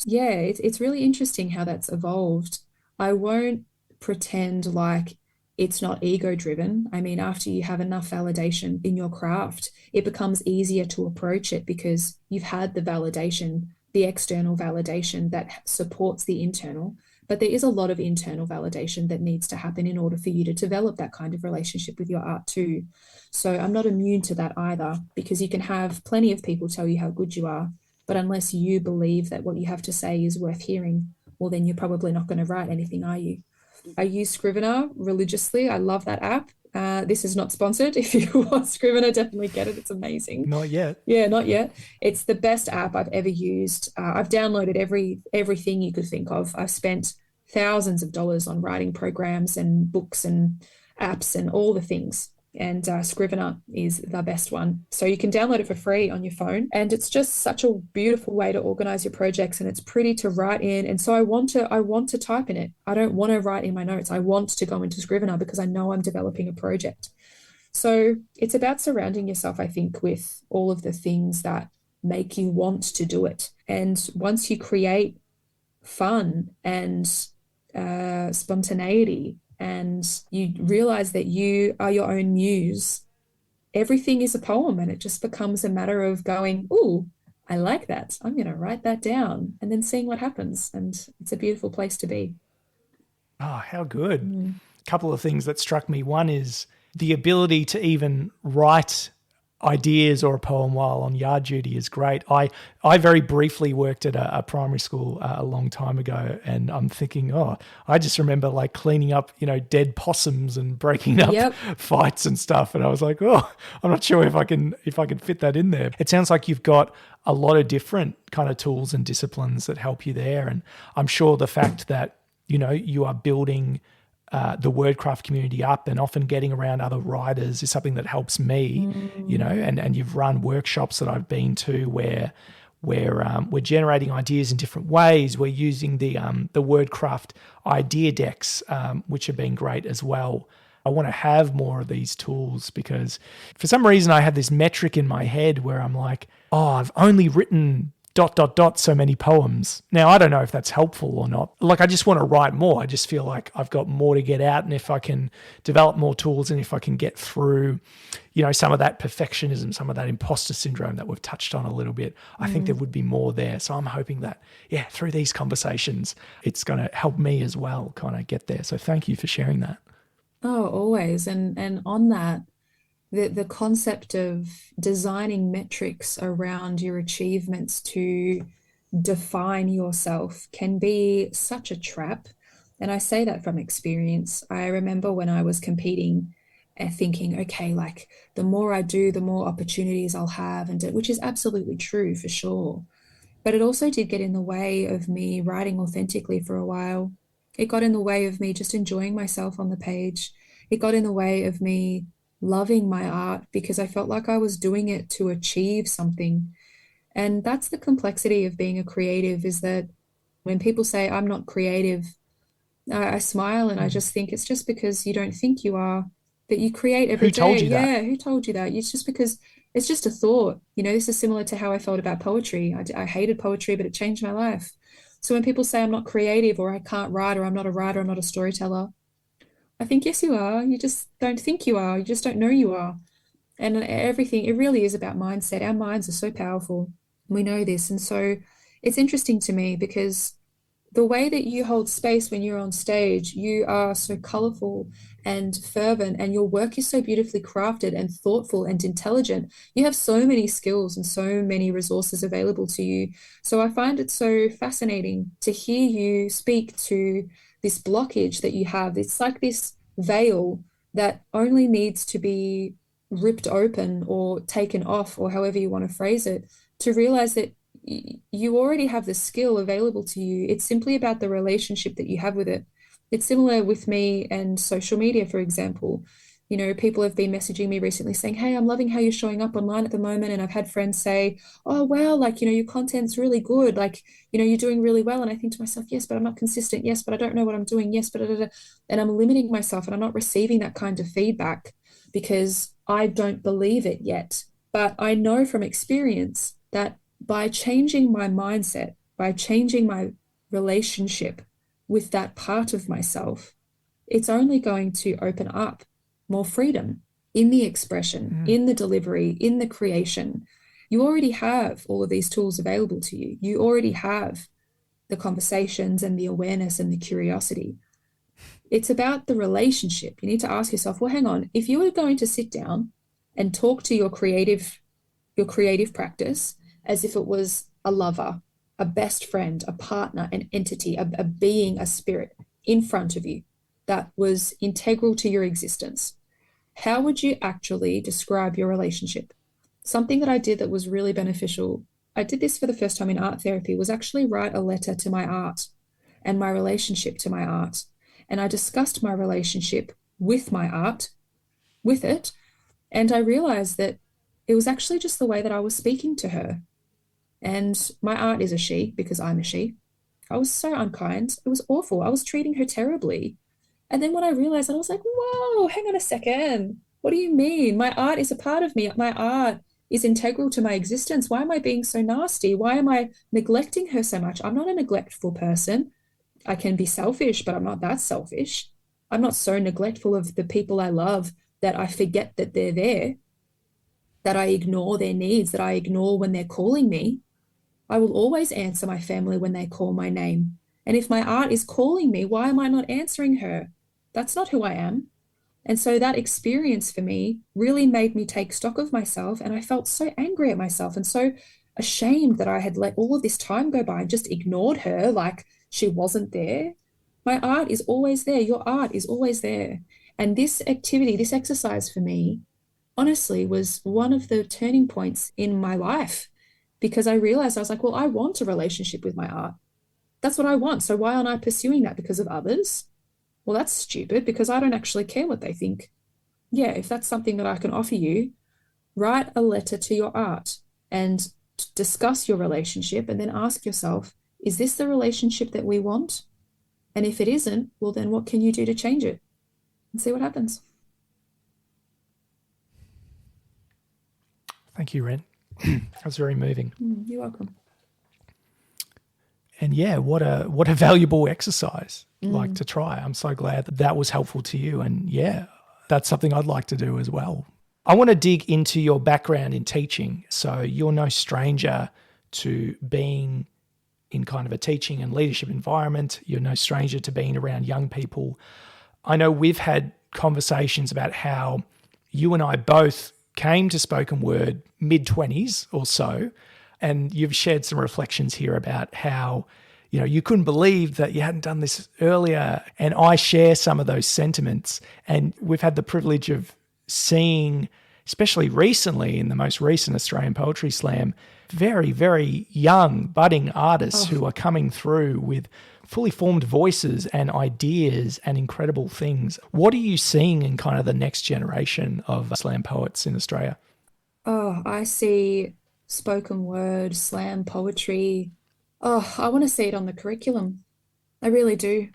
Speaker 9: Yeah, it's really interesting how that's evolved. I won't pretend like it's not ego driven. I mean, after you have enough validation in your craft, it becomes easier to approach it because you've had the validation, the external validation that supports the internal. But there is a lot of internal validation that needs to happen in order for you to develop that kind of relationship with your art too. So I'm not immune to that either, because you can have plenty of people tell you how good you are, but unless you believe that what you have to say is worth hearing, well, then you're probably not going to write anything, are you? I use Scrivener religiously. I love that app. This is not sponsored. If you want Scrivener, definitely get it. It's amazing.
Speaker 1: Not yet.
Speaker 9: Yeah, not yet. It's the best app I've ever used. I've downloaded everything you could think of. I've spent thousands of dollars on writing programs and books and apps and all the things. And Scrivener is the best one. So you can download it for free on your phone. And it's just such a beautiful way to organize your projects, and it's pretty to write in. And so I want to type in it. I don't want to write in my notes. I want to go into Scrivener because I know I'm developing a project. So it's about surrounding yourself, I think, with all of the things that make you want to do it. And once you create fun and spontaneity, and you realize that you are your own muse, everything is a poem, and it just becomes a matter of going, ooh, I like that. I'm going to write that down, and then seeing what happens. And it's a beautiful place to be.
Speaker 1: Oh, how good. A couple of things that struck me. One is the ability to even write ideas or a poem while on yard duty is great. I very briefly worked at a primary school a long time ago, and I'm thinking, I just remember like cleaning up, dead possums and breaking up fights and stuff. And I was like, I'm not sure if I can fit that in there. It sounds like you've got a lot of different kind of tools and disciplines that help you there. And I'm sure the fact that, you are building the Wordcraft community up and often getting around other writers is something that helps me, and you've run workshops that I've been to where we're generating ideas in different ways. We're using the Wordcraft idea decks, which have been great as well. I want to have more of these tools because for some reason I have this metric in my head where I'm like, I've only written ... so many poems. Now, I don't know if that's helpful or not. Like, I just want to write more. I just feel like I've got more to get out. And if I can develop more tools and if I can get through, some of that perfectionism, some of that imposter syndrome that we've touched on a little bit, I think there would be more there. So I'm hoping that, through these conversations, it's going to help me as well kind of get there. So thank you for sharing that.
Speaker 9: Oh, always. And on that, the concept of designing metrics around your achievements to define yourself can be such a trap. And I say that from experience. I remember when I was competing and thinking, okay, like the more I do, the more opportunities I'll have, which is absolutely true for sure. But it also did get in the way of me writing authentically for a while. It got in the way of me just enjoying myself on the page. It got in the way of me loving my art because I felt like I was doing it to achieve something. And that's the complexity of being a creative, is that when people say I'm not creative, I smile and I just think it's just because you don't think you are, that you create every day.
Speaker 1: Who told you that?
Speaker 9: Yeah, who told you that? It's just because it's just a thought. This is similar to how I felt about poetry. I hated poetry, but it changed my life. So when people say I'm not creative or I can't write or I'm not a writer, I'm not a storyteller, I think, yes, you are. You just don't think you are. You just don't know you are. And everything, it really is about mindset. Our minds are so powerful. We know this. And so it's interesting to me because the way that you hold space when you're on stage, you are so colorful and fervent, and your work is so beautifully crafted and thoughtful and intelligent. You have so many skills and so many resources available to you. So I find it so fascinating to hear you speak to this blockage that you have. It's like this veil that only needs to be ripped open or taken off, or however you want to phrase it, to realize that you already have the skill available to you. It's simply about the relationship that you have with it. It's similar with me and social media, for example. People have been messaging me recently saying, hey, I'm loving how you're showing up online at the moment. And I've had friends say, oh, wow, like, your content's really good. Like, you're doing really well. And I think to myself, yes, but I'm not consistent. Yes, but I don't know what I'm doing. Yes, but and I'm limiting myself, and I'm not receiving that kind of feedback because I don't believe it yet. But I know from experience that by changing my mindset, by changing my relationship with that part of myself, it's only going to open up more freedom in the expression, in the delivery, in the creation. You already have all of these tools available to you. You already have the conversations and the awareness and the curiosity. It's about the relationship. You need to ask yourself, well, hang on, if you were going to sit down and talk to your creative practice as if it was a lover, a best friend, a partner, an entity, a being, a spirit in front of you that was integral to your existence, how would you actually describe your relationship? Something that I did that was really beneficial, I did this for the first time in art therapy, was actually write a letter to my art and my relationship to my art. And I discussed my relationship with my art, with it. And I realized that it was actually just the way that I was speaking to her. And my art is a she because I'm a she. I was so unkind. It was awful. I was treating her terribly. And then when I realized that, I was like, whoa, hang on a second. What do you mean? My art is a part of me. My art is integral to my existence. Why am I being so nasty? Why am I neglecting her so much? I'm not a neglectful person. I can be selfish, but I'm not that selfish. I'm not so neglectful of the people I love that I forget that they're there, that I ignore their needs, that I ignore when they're calling me. I will always answer my family when they call my name. And if my art is calling me, why am I not answering her? That's not who I am. And so that experience for me really made me take stock of myself. And I felt so angry at myself and so ashamed that I had let all of this time go by and just ignored her like she wasn't there. My art is always there. Your art is always there. And this activity, this exercise for me, honestly, was one of the turning points in my life, because I realized, I was like, well, I want a relationship with my art. That's what I want. So why aren't I pursuing that because of others? Well, that's stupid because I don't actually care what they think. Yeah, if that's something that I can offer you, write a letter to your art and discuss your relationship and then ask yourself, is this the relationship that we want? And if it isn't, well, then what can you do to change it? And see what happens.
Speaker 1: Thank you, Ren. That was very moving.
Speaker 9: You're welcome.
Speaker 1: And yeah, what a valuable exercise like to try. I'm so glad that that was helpful to you. And yeah, that's something I'd like to do as well. I want to dig into your background in teaching. So you're no stranger to being in kind of a teaching and leadership environment. You're no stranger to being around young people. I know we've had conversations about how you and I both came to spoken word mid-20s or so, and you've shared some reflections here about how, you know, you couldn't believe that you hadn't done this earlier. And I share some of those sentiments. And we've had the privilege of seeing, especially recently in the most recent Australian Poetry Slam, very, very young budding artists who are coming through with fully formed voices and ideas and incredible things. What are you seeing in kind of the next generation of slam poets in Australia?
Speaker 9: Oh, I see spoken word, slam poetry. Oh, I want to see it on the curriculum. I really do.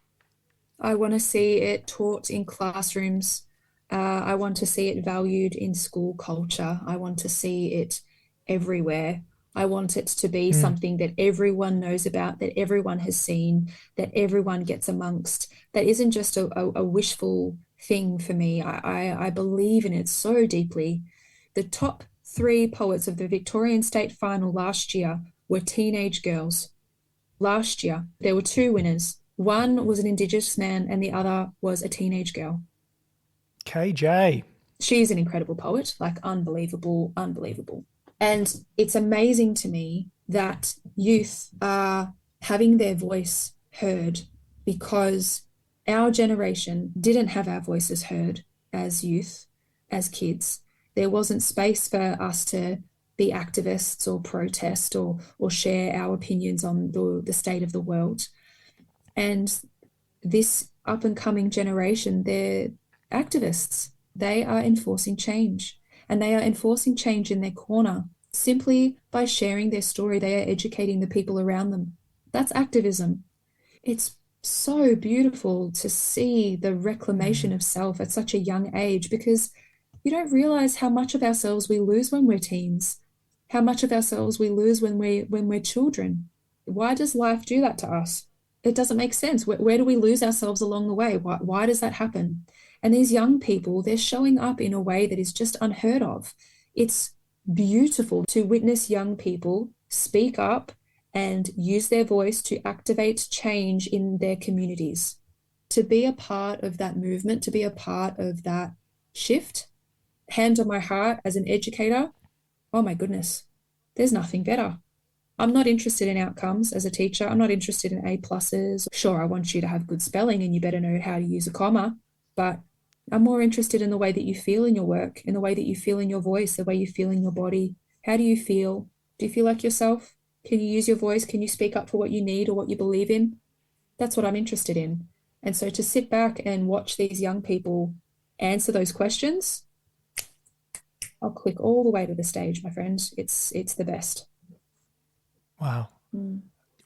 Speaker 9: I want to see it taught in classrooms. I want to see it valued in school culture. I want to see it everywhere. I want it to be something that everyone knows about, that everyone has seen, that everyone gets amongst. That isn't just a wishful thing for me. I believe in it so deeply. The top 3 poets of the Victorian State Final last year were teenage girls. Last year, there were 2 winners. One was an Indigenous man and the other was a teenage girl.
Speaker 1: KJ.
Speaker 9: She's an incredible poet, like unbelievable, unbelievable. And it's amazing to me that youth are having their voice heard, because our generation didn't have our voices heard as youth, as kids. There wasn't space for us to be activists or protest or share our opinions on the state of the world. And this up and coming generation, they're activists. They are enforcing change, and they are enforcing change in their corner. Simply by sharing their story, they are educating the people around them. That's activism. It's so beautiful to see the reclamation of self at such a young age, because you don't realize how much of ourselves we lose when we're teens, how much of ourselves we lose when we're children. Why does life do that to us? It doesn't make sense. Where do we lose ourselves along the way? Why does that happen? And these young people, they're showing up in a way that is just unheard of. It's beautiful to witness young people speak up and use their voice to activate change in their communities. To be a part of that movement, to be a part of that shift, hand on my heart as an educator, oh my goodness, there's nothing better. I'm not interested in outcomes as a teacher. I'm not interested in A+. Sure, I want you to have good spelling and you better know how to use a comma, but I'm more interested in the way that you feel in your work, in the way that you feel in your voice, the way you feel in your body. How do you feel? Do you feel like yourself? Can you use your voice? Can you speak up for what you need or what you believe in? That's what I'm interested in. And so to sit back and watch these young people answer those questions, I'll click all the way to the stage, my friend. It's the best.
Speaker 1: Wow.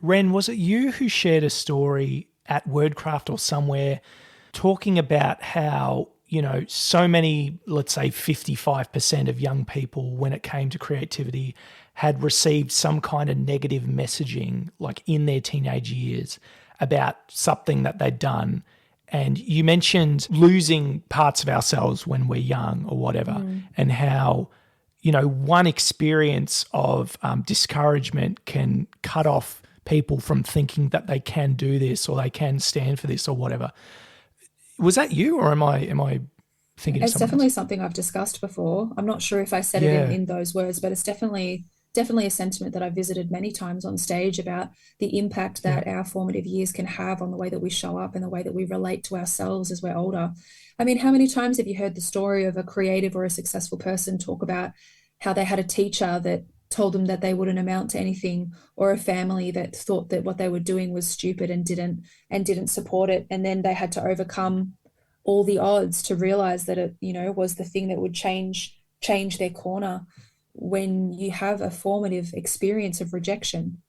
Speaker 1: Ren, was it you who shared a story at Wordcraft or somewhere talking about how, you know, so many, let's say 55% of young people, when it came to creativity, had received some kind of negative messaging, like in their teenage years, about something that they'd done? And you mentioned losing parts of ourselves when we're young or whatever, and how, you know, one experience of discouragement can cut off people from thinking that they can do this or they can stand for this or whatever. Was that you, or am I thinking of
Speaker 9: It's
Speaker 1: someone
Speaker 9: definitely
Speaker 1: else?
Speaker 9: something I've discussed before. I'm not sure if I said it
Speaker 1: Yeah.
Speaker 9: in those words, but it's definitely a sentiment that I've visited many times on stage about the impact that our formative years can have on the way that we show up and the way that we relate to ourselves as we're older. I mean, how many times have you heard the story of a creative or a successful person talk about how they had a teacher that told them that they wouldn't amount to anything, or a family that thought that what they were doing was stupid and didn't support it, and then they had to overcome all the odds to realize that it, you know, was the thing that would change their corner. When you have a formative experience of rejection,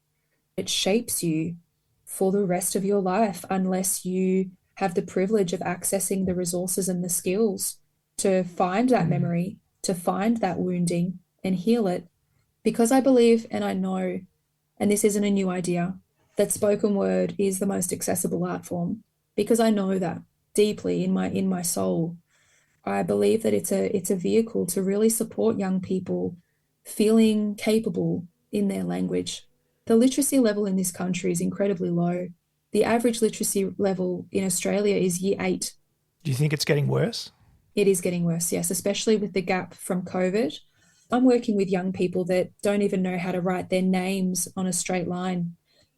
Speaker 9: it shapes you for the rest of your life unless you have the privilege of accessing the resources and the skills to find that memory, to find that wounding and heal it. Because I believe and I know, and this isn't a new idea, that spoken word is the most accessible art form, because I know that deeply in my soul. I believe that it's a vehicle to really support young people feeling capable in their language. The literacy level in this country is incredibly low. The average literacy level in Australia is year 8.
Speaker 1: Do you think it's getting worse?
Speaker 9: It is getting worse, yes, especially with the gap from COVID. I'm working with young people that don't even know how to write their names on a straight line.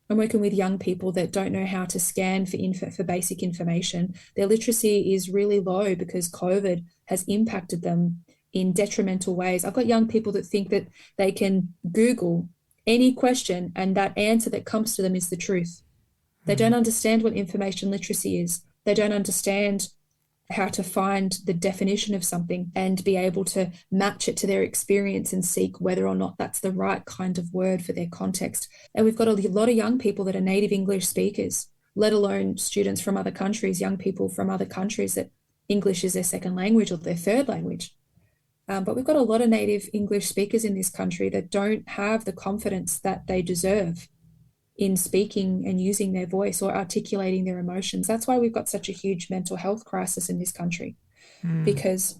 Speaker 9: I'm working with young people that don't know how to scan for basic information. Their literacy is really low because COVID has impacted them in detrimental ways. I've got young people that think that they can Google any question and that answer that comes to them is the truth. They don't understand what information literacy is. They don't understand how to find the definition of something and be able to match it to their experience and seek whether or not that's the right kind of word for their context. And we've got a lot of young people that are native English speakers, let alone students from other countries, young people from other countries that English is their second language or their third language. But we've got a lot of native English speakers in this country that don't have the confidence that they deserve in speaking and using their voice or articulating their emotions. That's why we've got such a huge mental health crisis in this country, because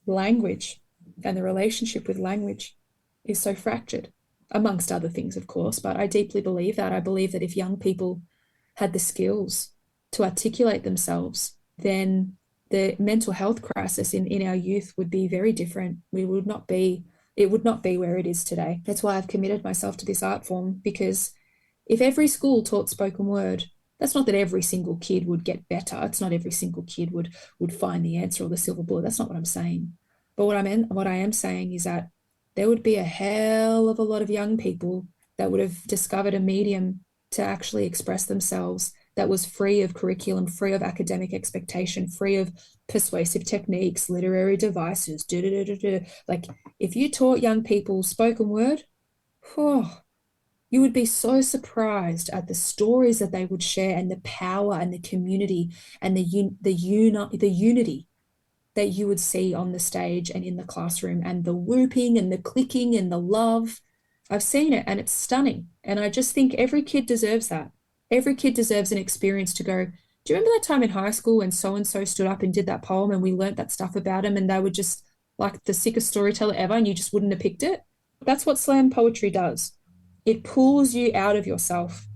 Speaker 9: language and the relationship with language is so fractured, amongst other things, of course. But I deeply believe that. I believe that if young people had the skills to articulate themselves, then the mental health crisis in our youth would be very different. It would not be where it is today. That's why I've committed myself to this art form, because if every school taught spoken word, that's not that every single kid would get better. It's not every single kid would find the answer or the silver bullet. That's not what I'm saying. But what I am saying is that there would be a hell of a lot of young people that would have discovered a medium to actually express themselves that was free of curriculum, free of academic expectation, free of persuasive techniques, literary devices. Like, if you taught young people spoken word, you would be so surprised at the stories that they would share and the power and the community and the unity that you would see on the stage and in the classroom, and the whooping and the clicking and the love. I've seen it and it's stunning. And I just think every kid deserves that. Every kid deserves an experience to go, do you remember that time in high school when so-and-so stood up and did that poem and we learnt that stuff about him and they were just like the sickest storyteller ever and you just wouldn't have picked it? That's what slam poetry does. It pulls you out of yourself.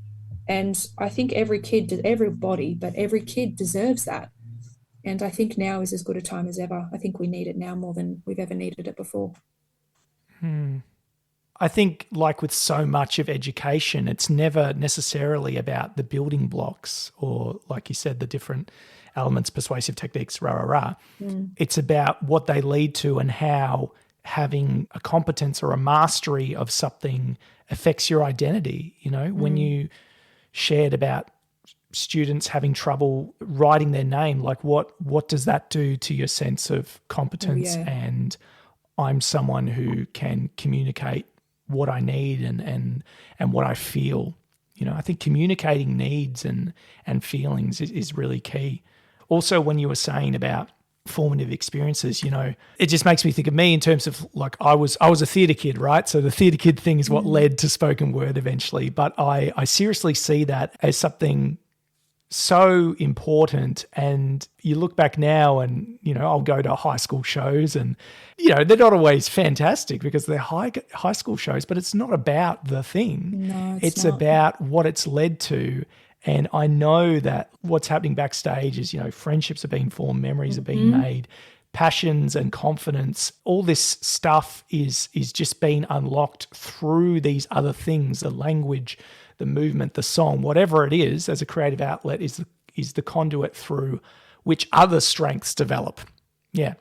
Speaker 9: And I think every kid deserves that. And I think now is as good a time as ever. I think we need it now more than we've ever needed it before.
Speaker 1: I think, like with so much of education, it's never necessarily about the building blocks or, like you said, the different elements, persuasive techniques, rah, rah, rah. It's about what they lead to and how having a competence or a mastery of something affects your identity. You know, when you shared about students having trouble writing their name, like what does that do to your sense of competence? And I'm someone who can communicate what I need and what I feel. You know, I think communicating needs and feelings is really key. Also, when you were saying about formative experiences, you know, it just makes me think of me in terms of, like, I was a theatre kid, right? So the theatre kid thing is what led to spoken word eventually. But I seriously see that as something so important. And you look back now and, you know, I'll go to high school shows and, you know, they're not always fantastic because they're high school shows, but it's not about the thing.
Speaker 9: No,
Speaker 1: it's
Speaker 9: not.
Speaker 1: about what it's led to. And I know that what's happening backstage is, you know, friendships are being formed, memories are being made, passions and confidence. All this stuff is just being unlocked through these other things, the language, the movement, the song, whatever it is, as a creative outlet is the conduit through which other strengths develop. Yeah.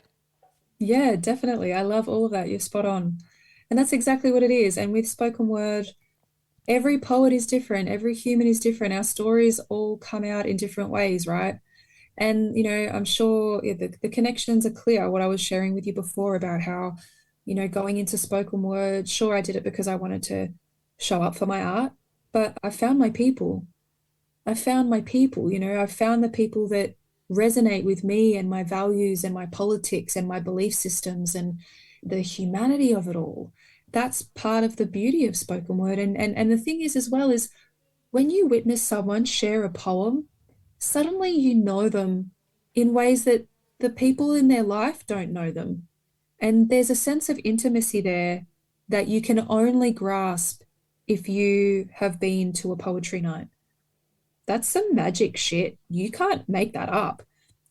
Speaker 9: Yeah, definitely. I love all of that. You're spot on. And that's exactly what it is. And with spoken word, every poet is different. Every human is different. Our stories all come out in different ways, right? And, you know, I'm sure the connections are clear. What I was sharing with you before about how, you know, going into spoken word, sure, I did it because I wanted to show up for my art, but I found my people. You know, I found the people that resonate with me and my values and my politics and my belief systems and the humanity of it all. That's part of the beauty of spoken word. And the thing is, as well, is when you witness someone share a poem, suddenly you know them in ways that the people in their life don't know them. And there's a sense of intimacy there that you can only grasp if you have been to a poetry night. That's some magic shit. You can't make that up.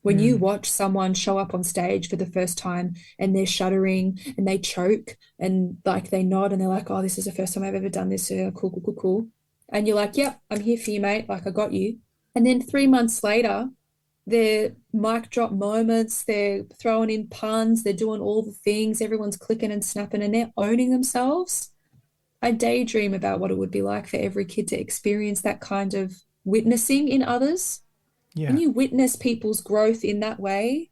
Speaker 9: When you watch someone show up on stage for the first time and they're shuddering and they choke and like they nod and they're like, oh, this is the first time I've ever done this. Cool. And you're like, yep, I'm here for you, mate. Like, I got you. And then 3 months later, they're mic drop moments, they're throwing in puns, they're doing all the things, everyone's clicking and snapping and they're owning themselves. I daydream about what it would be like for every kid to experience that kind of witnessing in others.
Speaker 1: Yeah.
Speaker 9: When you witness people's growth in that way,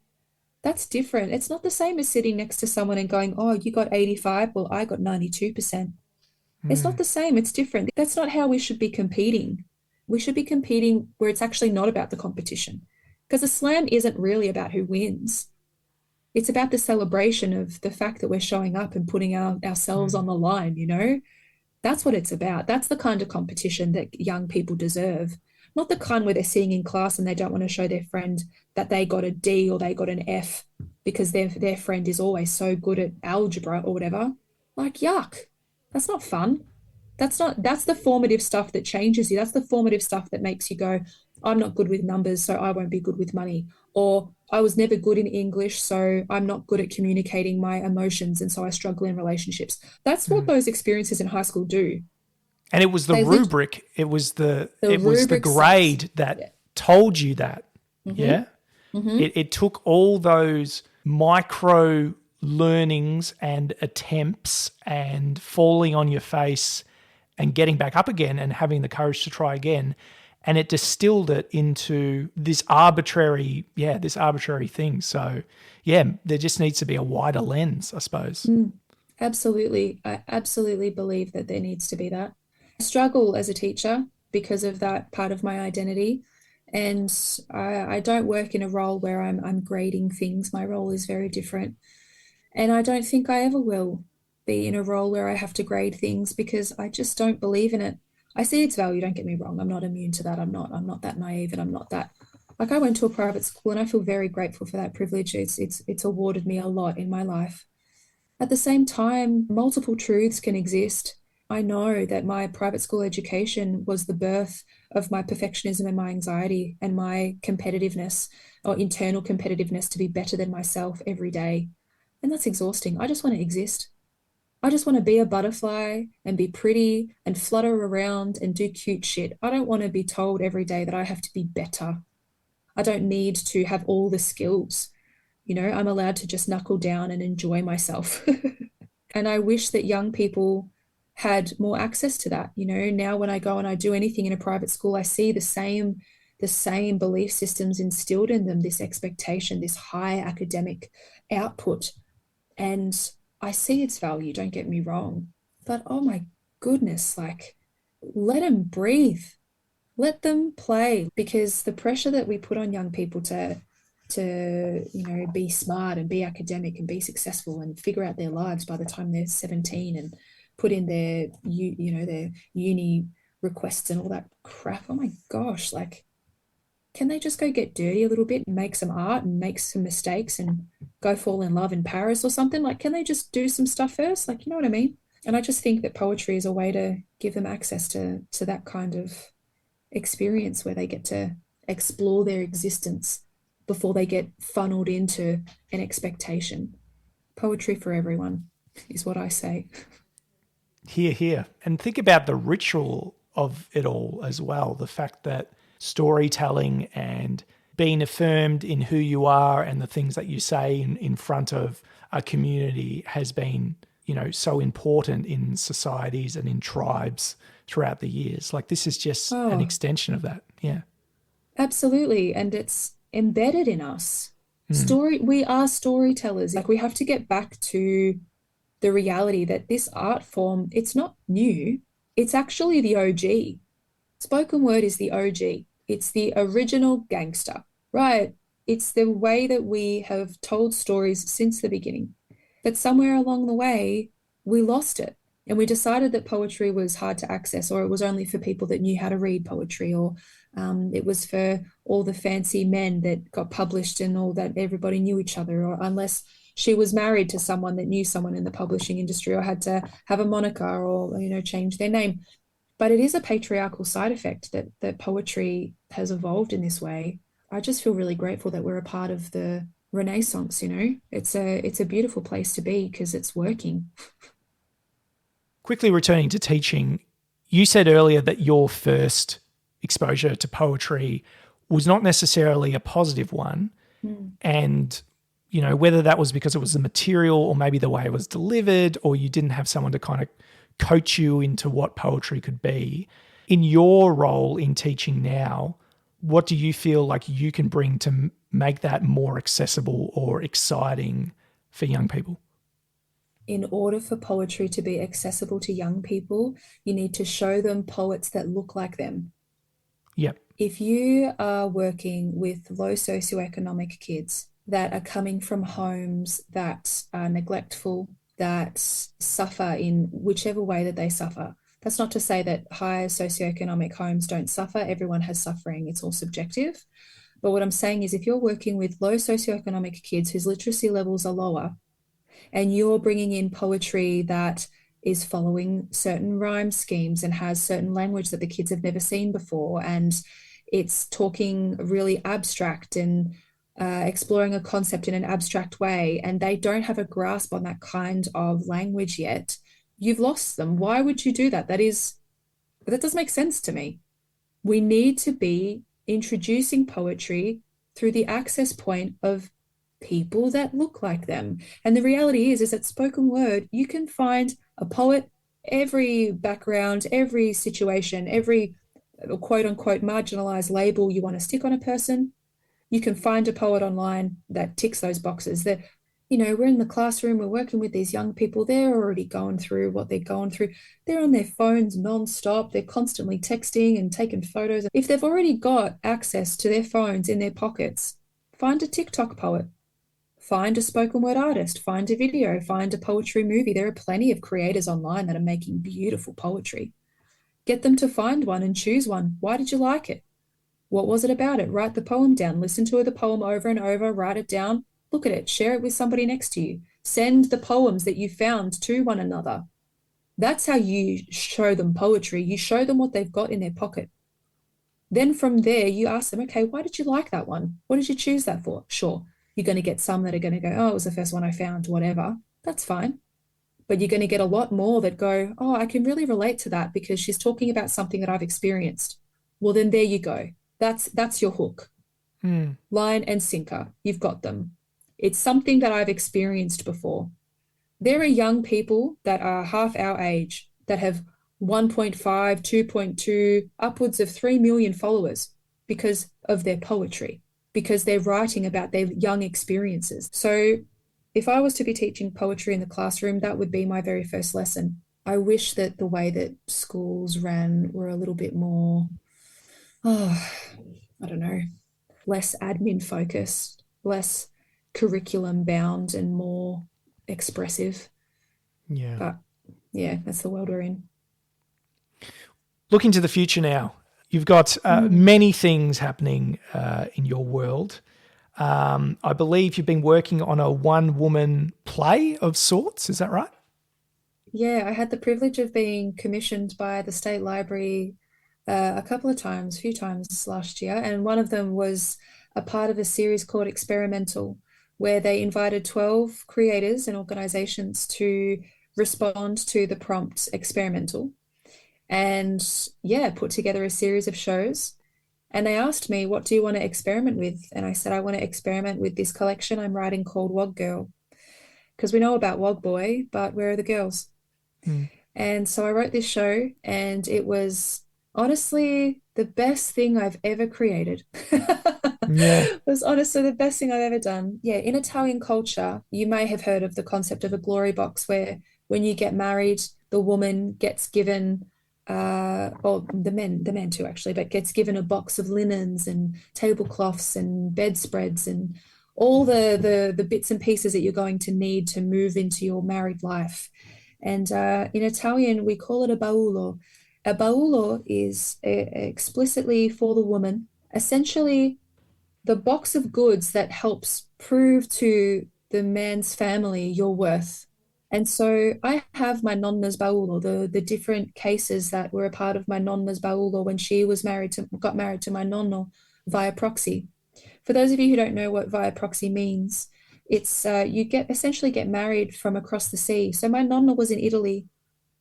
Speaker 9: that's different. It's not the same as sitting next to someone and going, oh, you got 85, well, I got 92%. It's not the same. It's different. That's not how we should be competing. We should be competing where it's actually not about the competition. Because a slam isn't really about who wins. It's about the celebration of the fact that we're showing up and putting ourselves on the line, you know? That's what it's about. That's the kind of competition that young people deserve. Not the kind where they're sitting in class and they don't want to show their friend that they got a D or they got an F because their friend is always so good at algebra or whatever. Like, yuck. That's not fun. That's the formative stuff that changes you. That's the formative stuff that makes you go, I'm not good with numbers, so I won't be good with money. Or I was never good in English, so I'm not good at communicating my emotions, and so I struggle in relationships. That's what those experiences in high school do.
Speaker 1: And it was the rubric, it was the grade that told you that. Yeah. It took all those micro learnings and attempts and falling on your face and getting back up again and having the courage to try again. And it distilled it into this arbitrary thing. So, yeah, there just needs to be a wider lens, I suppose.
Speaker 9: Absolutely. I absolutely believe that there needs to be that. I struggle as a teacher because of that part of my identity. And I don't work in a role where I'm grading things. My role is very different. And I don't think I ever will be in a role where I have to grade things because I just don't believe in it. I see its value, don't get me wrong. I'm not immune to that. I'm not that naive and I'm not that. Like, I went to a private school and I feel very grateful for that privilege. It's awarded me a lot in my life. At the same time, multiple truths can exist. I know that my private school education was the birth of my perfectionism and my anxiety and my competitiveness or internal competitiveness to be better than myself every day. And that's exhausting. I just want to exist. I just want to be a butterfly and be pretty and flutter around and do cute shit. I don't want to be told every day that I have to be better. I don't need to have all the skills. I'm allowed to just knuckle down and enjoy myself. And I wish that young people had more access to that. Now when I go and I do anything in a private school, I see the same belief systems instilled in them, this expectation, this high academic output. And I see its value, don't get me wrong. But oh my goodness, like, let them breathe. Let them play, because the pressure that we put on young people to be smart and be academic and be successful and figure out their lives by the time they're 17 and put in their uni requests and all that crap. Oh my gosh, like, can they just go get dirty a little bit and make some art and make some mistakes and go fall in love in Paris or something? Like, can they just do some stuff first? Like, you know what I mean? And I just think that poetry is a way to give them access to that kind of experience where they get to explore their existence before they get funneled into an expectation. Poetry for everyone is what I say.
Speaker 1: Hear, hear. And think about the ritual of it all as well. The fact that storytelling and being affirmed in who you are and the things that you say in front of a community has been, so important in societies and in tribes throughout the years. Like, this is just an extension of that. Yeah.
Speaker 9: Absolutely. And it's embedded in us. We are storytellers. Like, we have to get back to the reality that this art form, it's not new. It's actually the OG. Spoken word is the OG. It's the original gangster, right? It's the way that we have told stories since the beginning. But somewhere along the way, we lost it. And we decided that poetry was hard to access, or it was only for people that knew how to read poetry, or it was for all the fancy men that got published and all that everybody knew each other, or unless she was married to someone that knew someone in the publishing industry or had to have a moniker or, change their name. But it is a patriarchal side effect that poetry has evolved in this way. I just feel really grateful that we're a part of the Renaissance. It's a beautiful place to be because it's working.
Speaker 1: Quickly returning to teaching, you said earlier that your first exposure to poetry was not necessarily a positive one. And, whether that was because it was the material or maybe the way it was delivered, or you didn't have someone to kind of coach you into what poetry could be. In your role in teaching now, what do you feel like you can bring to make that more accessible or exciting for young people?
Speaker 9: In order for poetry to be accessible to young people, you need to show them poets that look like them.
Speaker 1: Yep.
Speaker 9: If you are working with low socioeconomic kids that are coming from homes that are neglectful, that suffer in whichever way that they suffer, that's not to say that high socioeconomic homes don't suffer. Everyone has suffering. It's all subjective. But what I'm saying is, if you're working with low socioeconomic kids whose literacy levels are lower, and you're bringing in poetry that is following certain rhyme schemes and has certain language that the kids have never seen before, and it's talking really abstract and exploring a concept in an abstract way, and they don't have a grasp on that kind of language yet, you've lost them. Why would you do that? That doesn't make sense to me. We need to be introducing poetry through the access point of people that look like them. And the reality is that spoken word, you can find a poet, every background, every situation, every quote unquote marginalized label you want to stick on a person. You can find a poet online that ticks those boxes. That, we're in the classroom, we're working with these young people, they're already going through what they're going through. They're on their phones nonstop. They're constantly texting and taking photos. If they've already got access to their phones in their pockets, find a TikTok poet. Find a spoken word artist, find a video, find a poetry movie. There are plenty of creators online that are making beautiful poetry. Get them to find one and choose one. Why did you like it? What was it about it? Write the poem down. Listen to the poem over and over. Write it down. Look at it. Share it with somebody next to you. Send the poems that you found to one another. That's how you show them poetry. You show them what they've got in their pocket. Then from there, you ask them, okay, why did you like that one? What did you choose that for? Sure. You're going to get some that are going to go, oh, it was the first one I found, whatever. That's fine. but you're going to get a lot more that go, oh, I can really relate to that because she's talking about something that I've experienced. Well, then there you go. That's your hook. Line and sinker. You've got them. It's something that I've experienced before. There are young people that are half our age that have 1.5, 2.2, upwards of 3 million followers because of their poetry, because they're writing about their young experiences. So if I was to be teaching poetry in the classroom, that would be my very first lesson. I wish that the way that schools ran were a little bit more, I don't know, less admin focused, less curriculum bound and more expressive.
Speaker 1: Yeah.
Speaker 9: But yeah, that's the world we're in.
Speaker 1: Looking to the future now, you've got many things happening in your world. I believe you've been working on a one-woman play of sorts. Is that right?
Speaker 9: Yeah, I had the privilege of being commissioned by the State Library a few times last year. And one of them was a part of a series called Experimental, where they invited 12 creators and organizations to respond to the prompt experimental. And yeah, put together a series of shows. And they asked me, what do you want to experiment with? And I said, I want to experiment with this collection I'm writing called Wog Girl. Because we know about Wog Boy, but where are the girls? And so I wrote this show, and it was honestly the best thing I've ever created.
Speaker 1: Yeah.
Speaker 9: It was honestly the best thing I've ever done. Yeah, in Italian culture, you may have heard of the concept of a glory box, where when you get married, the woman gets given or the men too actually, but gets given a box of linens and tablecloths and bedspreads and all the bits and pieces that you're going to need to move into your married life. And in Italian, we call it a baule. A baule is explicitly for the woman, essentially the box of goods that helps prove to the man's family your worth. And so I have my nonna's baule, the different cases that were a part of my nonna's baule when she got married to my nonno via proxy. For those of you who don't know what via proxy means, it's you essentially get married from across the sea. So my nonna was in Italy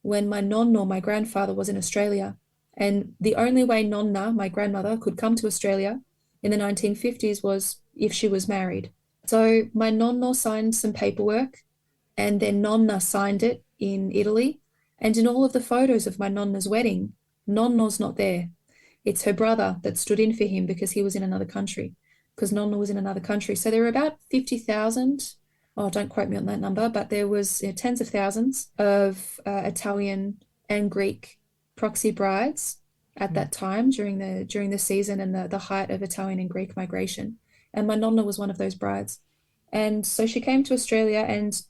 Speaker 9: when my nonno, my grandfather, was in Australia. And the only way nonna, my grandmother, could come to Australia in the 1950s was if she was married. So my nonno signed some paperwork, and then nonna signed it in Italy. And in all of the photos of my nonna's wedding, nonno's not there. It's her brother that stood in for him because he was in another country, because nonna was in another country. So there were about 50,000, oh, don't quote me on that number, but there was tens of thousands of Italian and Greek proxy brides at that time during the season and the height of Italian and Greek migration. And my nonna was one of those brides. And so she came to Australia, and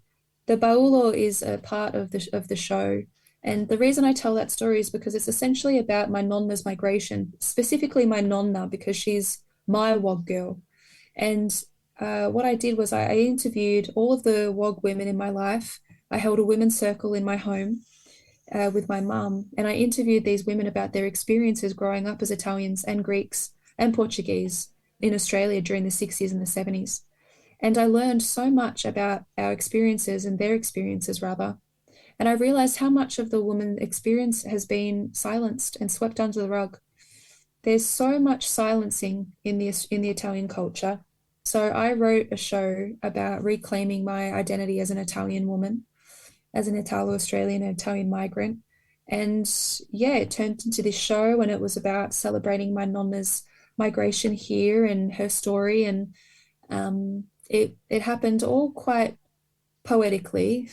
Speaker 9: the baule is a part of the show. And the reason I tell that story is because it's essentially about my nonna's migration, specifically my nonna, because she's my Wog girl. And what I did was I interviewed all of the Wog women in my life. I held a women's circle in my home with my mum, and I interviewed these women about their experiences growing up as Italians and Greeks and Portuguese in Australia during the 60s and the 70s. And I learned so much about our experiences and their experiences, rather. And I realized how much of the woman experience has been silenced and swept under the rug. There's so much silencing in the Italian culture. So I wrote a show about reclaiming my identity as an Italian woman, as an Italo-Australian and Italian migrant. And yeah, it turned into this show, and it was about celebrating my nonna's migration here and her story. And it happened all quite poetically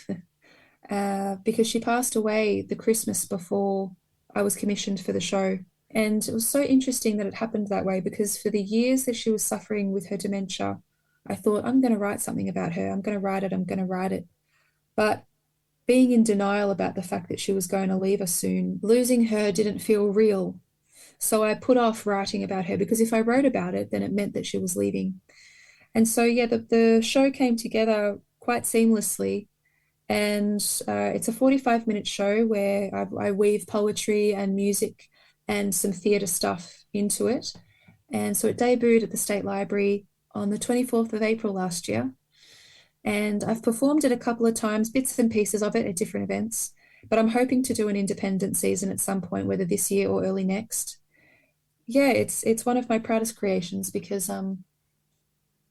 Speaker 9: because she passed away the Christmas before I was commissioned for the show. And it was so interesting that it happened that way, because for the years that she was suffering with her dementia, I thought, I'm going to write something about her. I'm going to write it. But being in denial about the fact that she was going to leave us soon, losing her didn't feel real. So I put off writing about her, because if I wrote about it, then it meant that she was leaving. And so, yeah, the show came together quite seamlessly. And it's a 45-minute show where I weave poetry and music and some theatre stuff into it. And so it debuted at the State Library on the 24th of April last year. And I've performed it a couple of times, bits and pieces of it at different events. But I'm hoping to do an independent season at some point, whether this year or early next. Yeah, it's one of my proudest creations because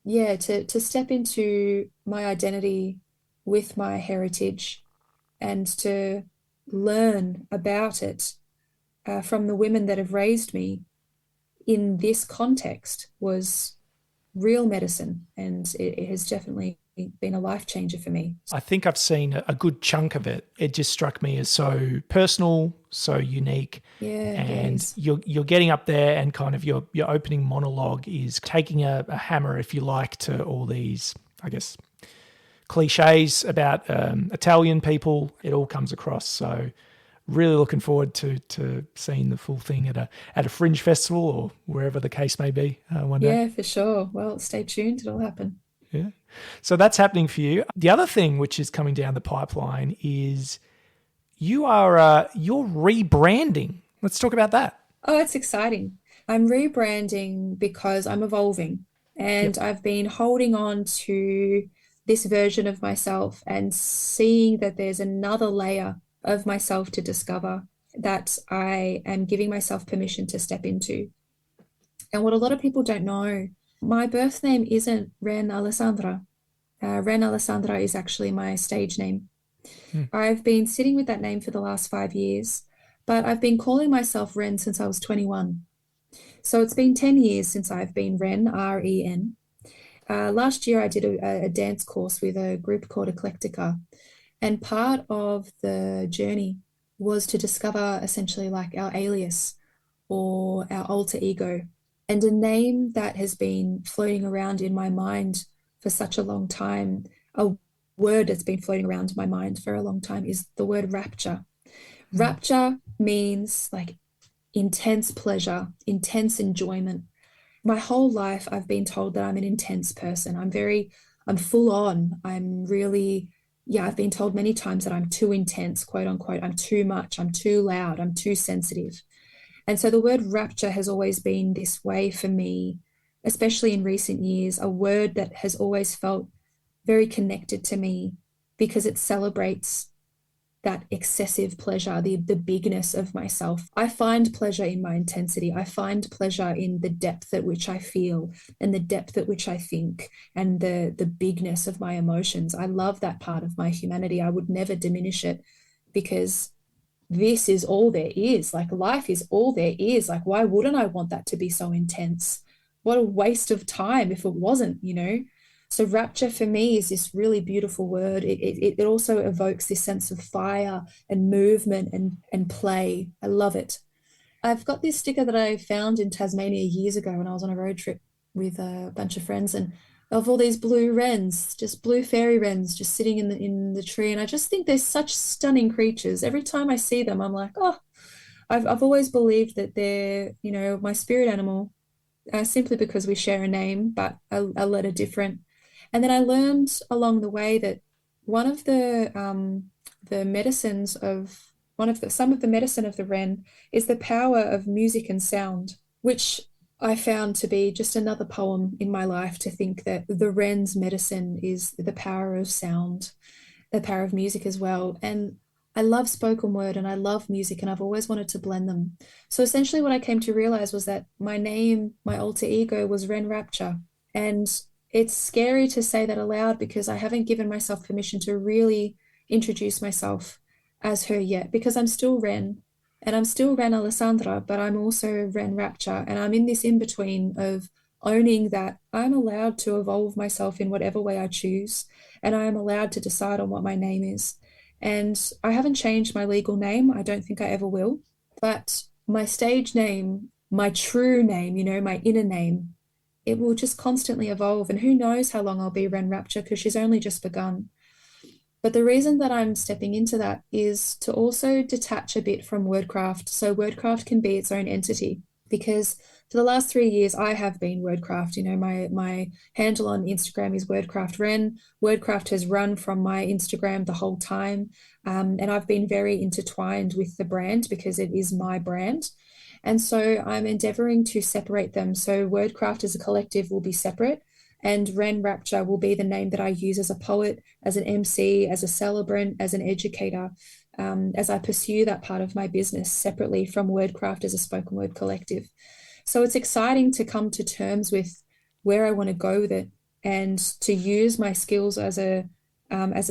Speaker 9: yeah, to step into my identity with my heritage and to learn about it from the women that have raised me in this context was real medicine, and it has definitely been a life changer for me.
Speaker 1: I think I've seen a good chunk of it. It just struck me as so personal, so unique.
Speaker 9: Yeah,
Speaker 1: and you're getting up there, and kind of your opening monologue is taking a hammer, if you like, to all these, I guess, cliches about Italian people. It all comes across. So really looking forward to seeing the full thing at a fringe festival or wherever the case may be one day.
Speaker 9: Yeah, for sure. Well, stay tuned. It'll happen.
Speaker 1: Yeah. So that's happening for you. The other thing which is coming down the pipeline is you're rebranding. Let's talk about that.
Speaker 9: Oh, it's exciting. I'm rebranding because I'm evolving, and I've been holding on to this version of myself and seeing that there's another layer of myself to discover that I am giving myself permission to step into. And what a lot of people don't know, my birth name isn't Ren Alessandra. Ren Alessandra is actually my stage name. I've been sitting with that name for the last 5 years, but I've been calling myself Ren since I was 21. So it's been 10 years since I've been Ren, R-E-N. Last year I did a dance course with a group called Eclectica, and part of the journey was to discover essentially like our alias or our alter ego. And a name that has been floating around in my mind for such a long time, a word that's been floating around in my mind for a long time, is the word rapture. Rapture means like intense pleasure, intense enjoyment. My whole life I've been told that I'm an intense person. I'm full on. I've been told many times that I'm too intense, quote unquote. I'm too much, I'm too loud, I'm too sensitive. And so the word rapture has always been this way for me, especially in recent years, a word that has always felt very connected to me because it celebrates that excessive pleasure, the bigness of myself. I find pleasure in my intensity. I find pleasure in the depth at which I feel and the depth at which I think and the bigness of my emotions. I love that part of my humanity. I would never diminish it because this is all there is. Like life is all there is. Like why wouldn't I want that to be so intense? What a waste of time if it wasn't, you know? So rapture for me is this really beautiful word. It also evokes this sense of fire and movement and play. I love it. I've got this sticker that I found in Tasmania years ago when I was on a road trip with a bunch of friends, and of all these blue wrens, just blue fairy wrens just sitting in the tree. And I just think they're such stunning creatures. Every time I see them, I'm like, oh, I've always believed that they're, you know, my spirit animal, simply because we share a name, but a letter different. And then I learned along the way that one of the medicines of some of the medicine of the wren is the power of music and sound, which I found to be just another poem in my life, to think that the wren's medicine is the power of sound, the power of music as well. And I love spoken word and I love music, and I've always wanted to blend them. So essentially what I came to realize was that my name, my alter ego, was Wren Rapture. And it's scary to say that aloud because I haven't given myself permission to really introduce myself as her yet, because I'm still Ren and I'm still Ren Alessandra, but I'm also Wren Rapture. And I'm in this in-between of owning that I'm allowed to evolve myself in whatever way I choose, and I am allowed to decide on what my name is. And I haven't changed my legal name. I don't think I ever will. But my stage name, my true name, you know, my inner name, it will just constantly evolve. And who knows how long I'll be Wren Rapture, because she's only just begun. But the reason that I'm stepping into that is to also detach a bit from Wordcraft. So Wordcraft can be its own entity, because for the last 3 years, I have been Wordcraft. You know, my handle on Instagram is Wordcraft Ren. Wordcraft has run from my Instagram the whole time. And I've been very intertwined with the brand because it is my brand. And so I'm endeavoring to separate them. So Wordcraft as a collective will be separate, And Wren Rapture will be the name that I use as a poet, as an MC, as a celebrant, as an educator, as I pursue that part of my business separately from Wordcraft as a spoken word collective. So it's exciting to come to terms with where I want to go with it, and to use my skills as a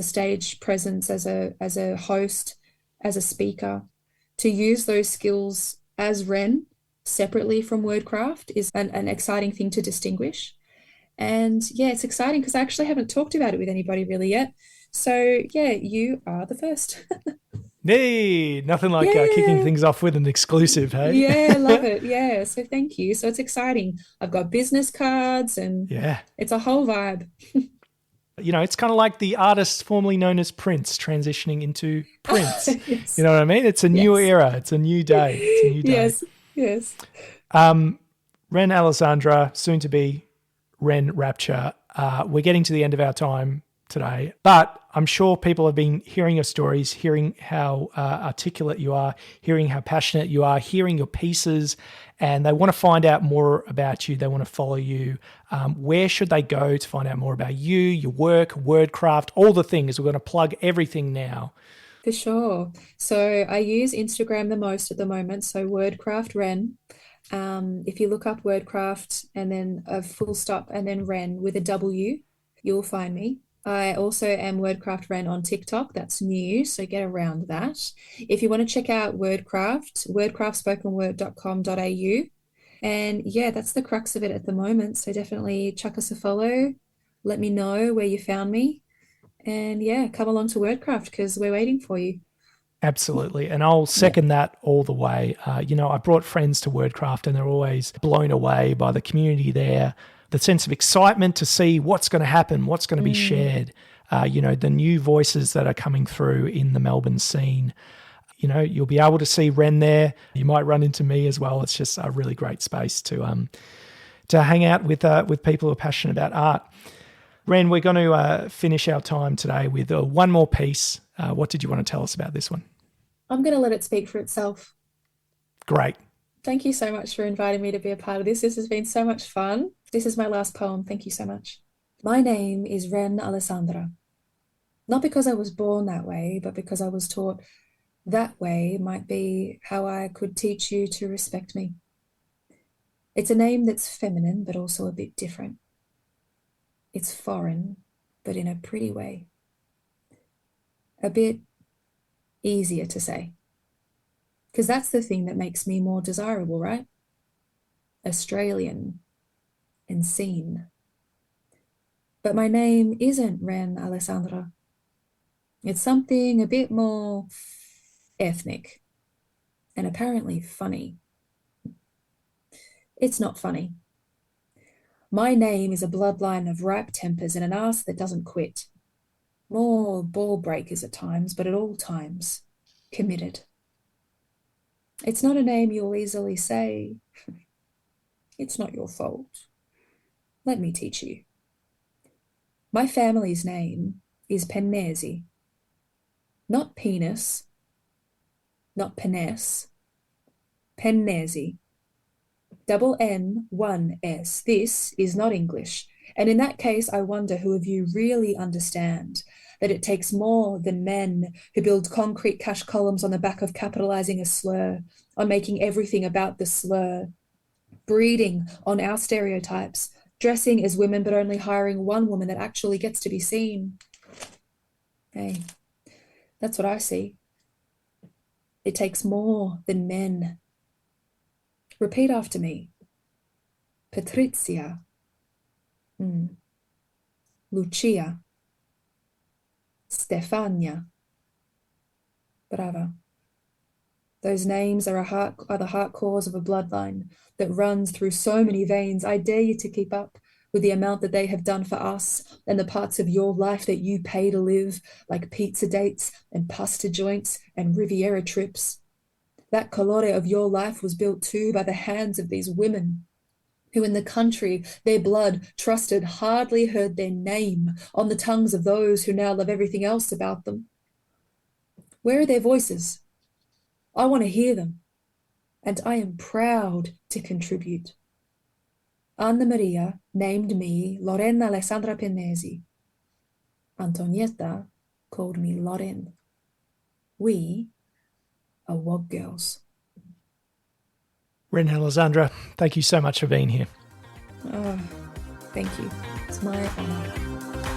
Speaker 9: stage presence, as a host, as a speaker, to use those skills as Wren separately from Wordcraft is an exciting thing to distinguish. And yeah, it's exciting because I actually haven't talked about it with anybody really yet. So yeah, you are the first.
Speaker 1: Hey, nothing like kicking things off with an exclusive, hey?
Speaker 9: Yeah, love it. Yeah, so thank you. So it's exciting. I've got business cards and it's a whole vibe.
Speaker 1: You know, it's kind of like the artist formerly known as Prince transitioning into Prince.
Speaker 9: Yes.
Speaker 1: You know what I mean? It's a new era. It's a new day. It's a new day.
Speaker 9: Yes.
Speaker 1: Ren Alessandra, soon to be Wren Rapture. We're getting to the end of our time today, but I'm sure people have been hearing your stories, hearing how articulate you are, hearing how passionate you are, hearing your pieces, and they want to find out more about you. They want to follow you. Where should they go to find out more about you, your work, Wordcraft, all the things? We're going to plug everything now.
Speaker 9: For sure. So I use Instagram the most at the moment. So Wordcraft Ren. If you look up Wordcraft and then a full stop and then Ren with a W, you'll find me. I also am Wordcraft Ren on TikTok. That's new, so get around that. If you want to check out Wordcraft, wordcraftspokenword.com.au. And yeah, that's the crux of it at the moment. So definitely chuck us a follow. Let me know where you found me. And yeah, come along to Wordcraft because we're waiting for you.
Speaker 1: Absolutely. And I'll second that all the way. You know, I brought friends to Wordcraft and they're always blown away by the community there, the sense of excitement to see what's going to happen, what's going to be shared, you know, the new voices that are coming through in the Melbourne scene. You know, you'll be able to see Ren there. You might run into me as well. It's just a really great space to hang out with people who are passionate about art. Ren, we're going to finish our time today with one more piece. What did you want to tell us about this one?
Speaker 9: I'm going to let it speak for itself.
Speaker 1: Great.
Speaker 9: Thank you so much for inviting me to be a part of this. This has been so much fun. This is my last poem. Thank you so much. My name is Ren Alessandra. Not because I was born that way, but because I was taught that way might be how I could teach you to respect me. It's a name that's feminine, but also a bit different. It's foreign, but in a pretty way. A bit easier to say. Because that's the thing that makes me more desirable, right? Australian and seen. But my name isn't Ren Alessandra. It's something a bit more ethnic and apparently funny. It's not funny. My name is a bloodline of ripe tempers and an ass that doesn't quit. More ball breakers at times, but at all times, committed. It's not a name you'll easily say. It's not your fault. Let me teach you. My family's name is Pennesi. Not penis, not penis, Pennesi. Double N, one S. This is not English. And in that case, I wonder who of you really understand that it takes more than men who build concrete cash columns on the back of capitalizing a slur, on making everything about the slur, breeding on our stereotypes, dressing as women but only hiring one woman that actually gets to be seen. Hey, that's what I see. It takes more than men. Repeat after me. Patrizia. Lucia. Stefania. Brava. Those names are the heart cause of a bloodline that runs through so many veins. I dare you to keep up with the amount that they have done for us and the parts of your life that you pay to live, like pizza dates and pasta joints and Riviera trips. That colore of your life was built too by the hands of these women who in the country their blood trusted hardly heard their name on the tongues of those who now love everything else about them. Where are their voices? I want to hear them, and I am proud to contribute. Anna Maria named me Wren Alessandra Pinesi. Antonietta called me Lorin. We are WOG girls.
Speaker 1: Ren Alessandra, thank you so much for being here.
Speaker 9: Oh, thank you. It's my honor.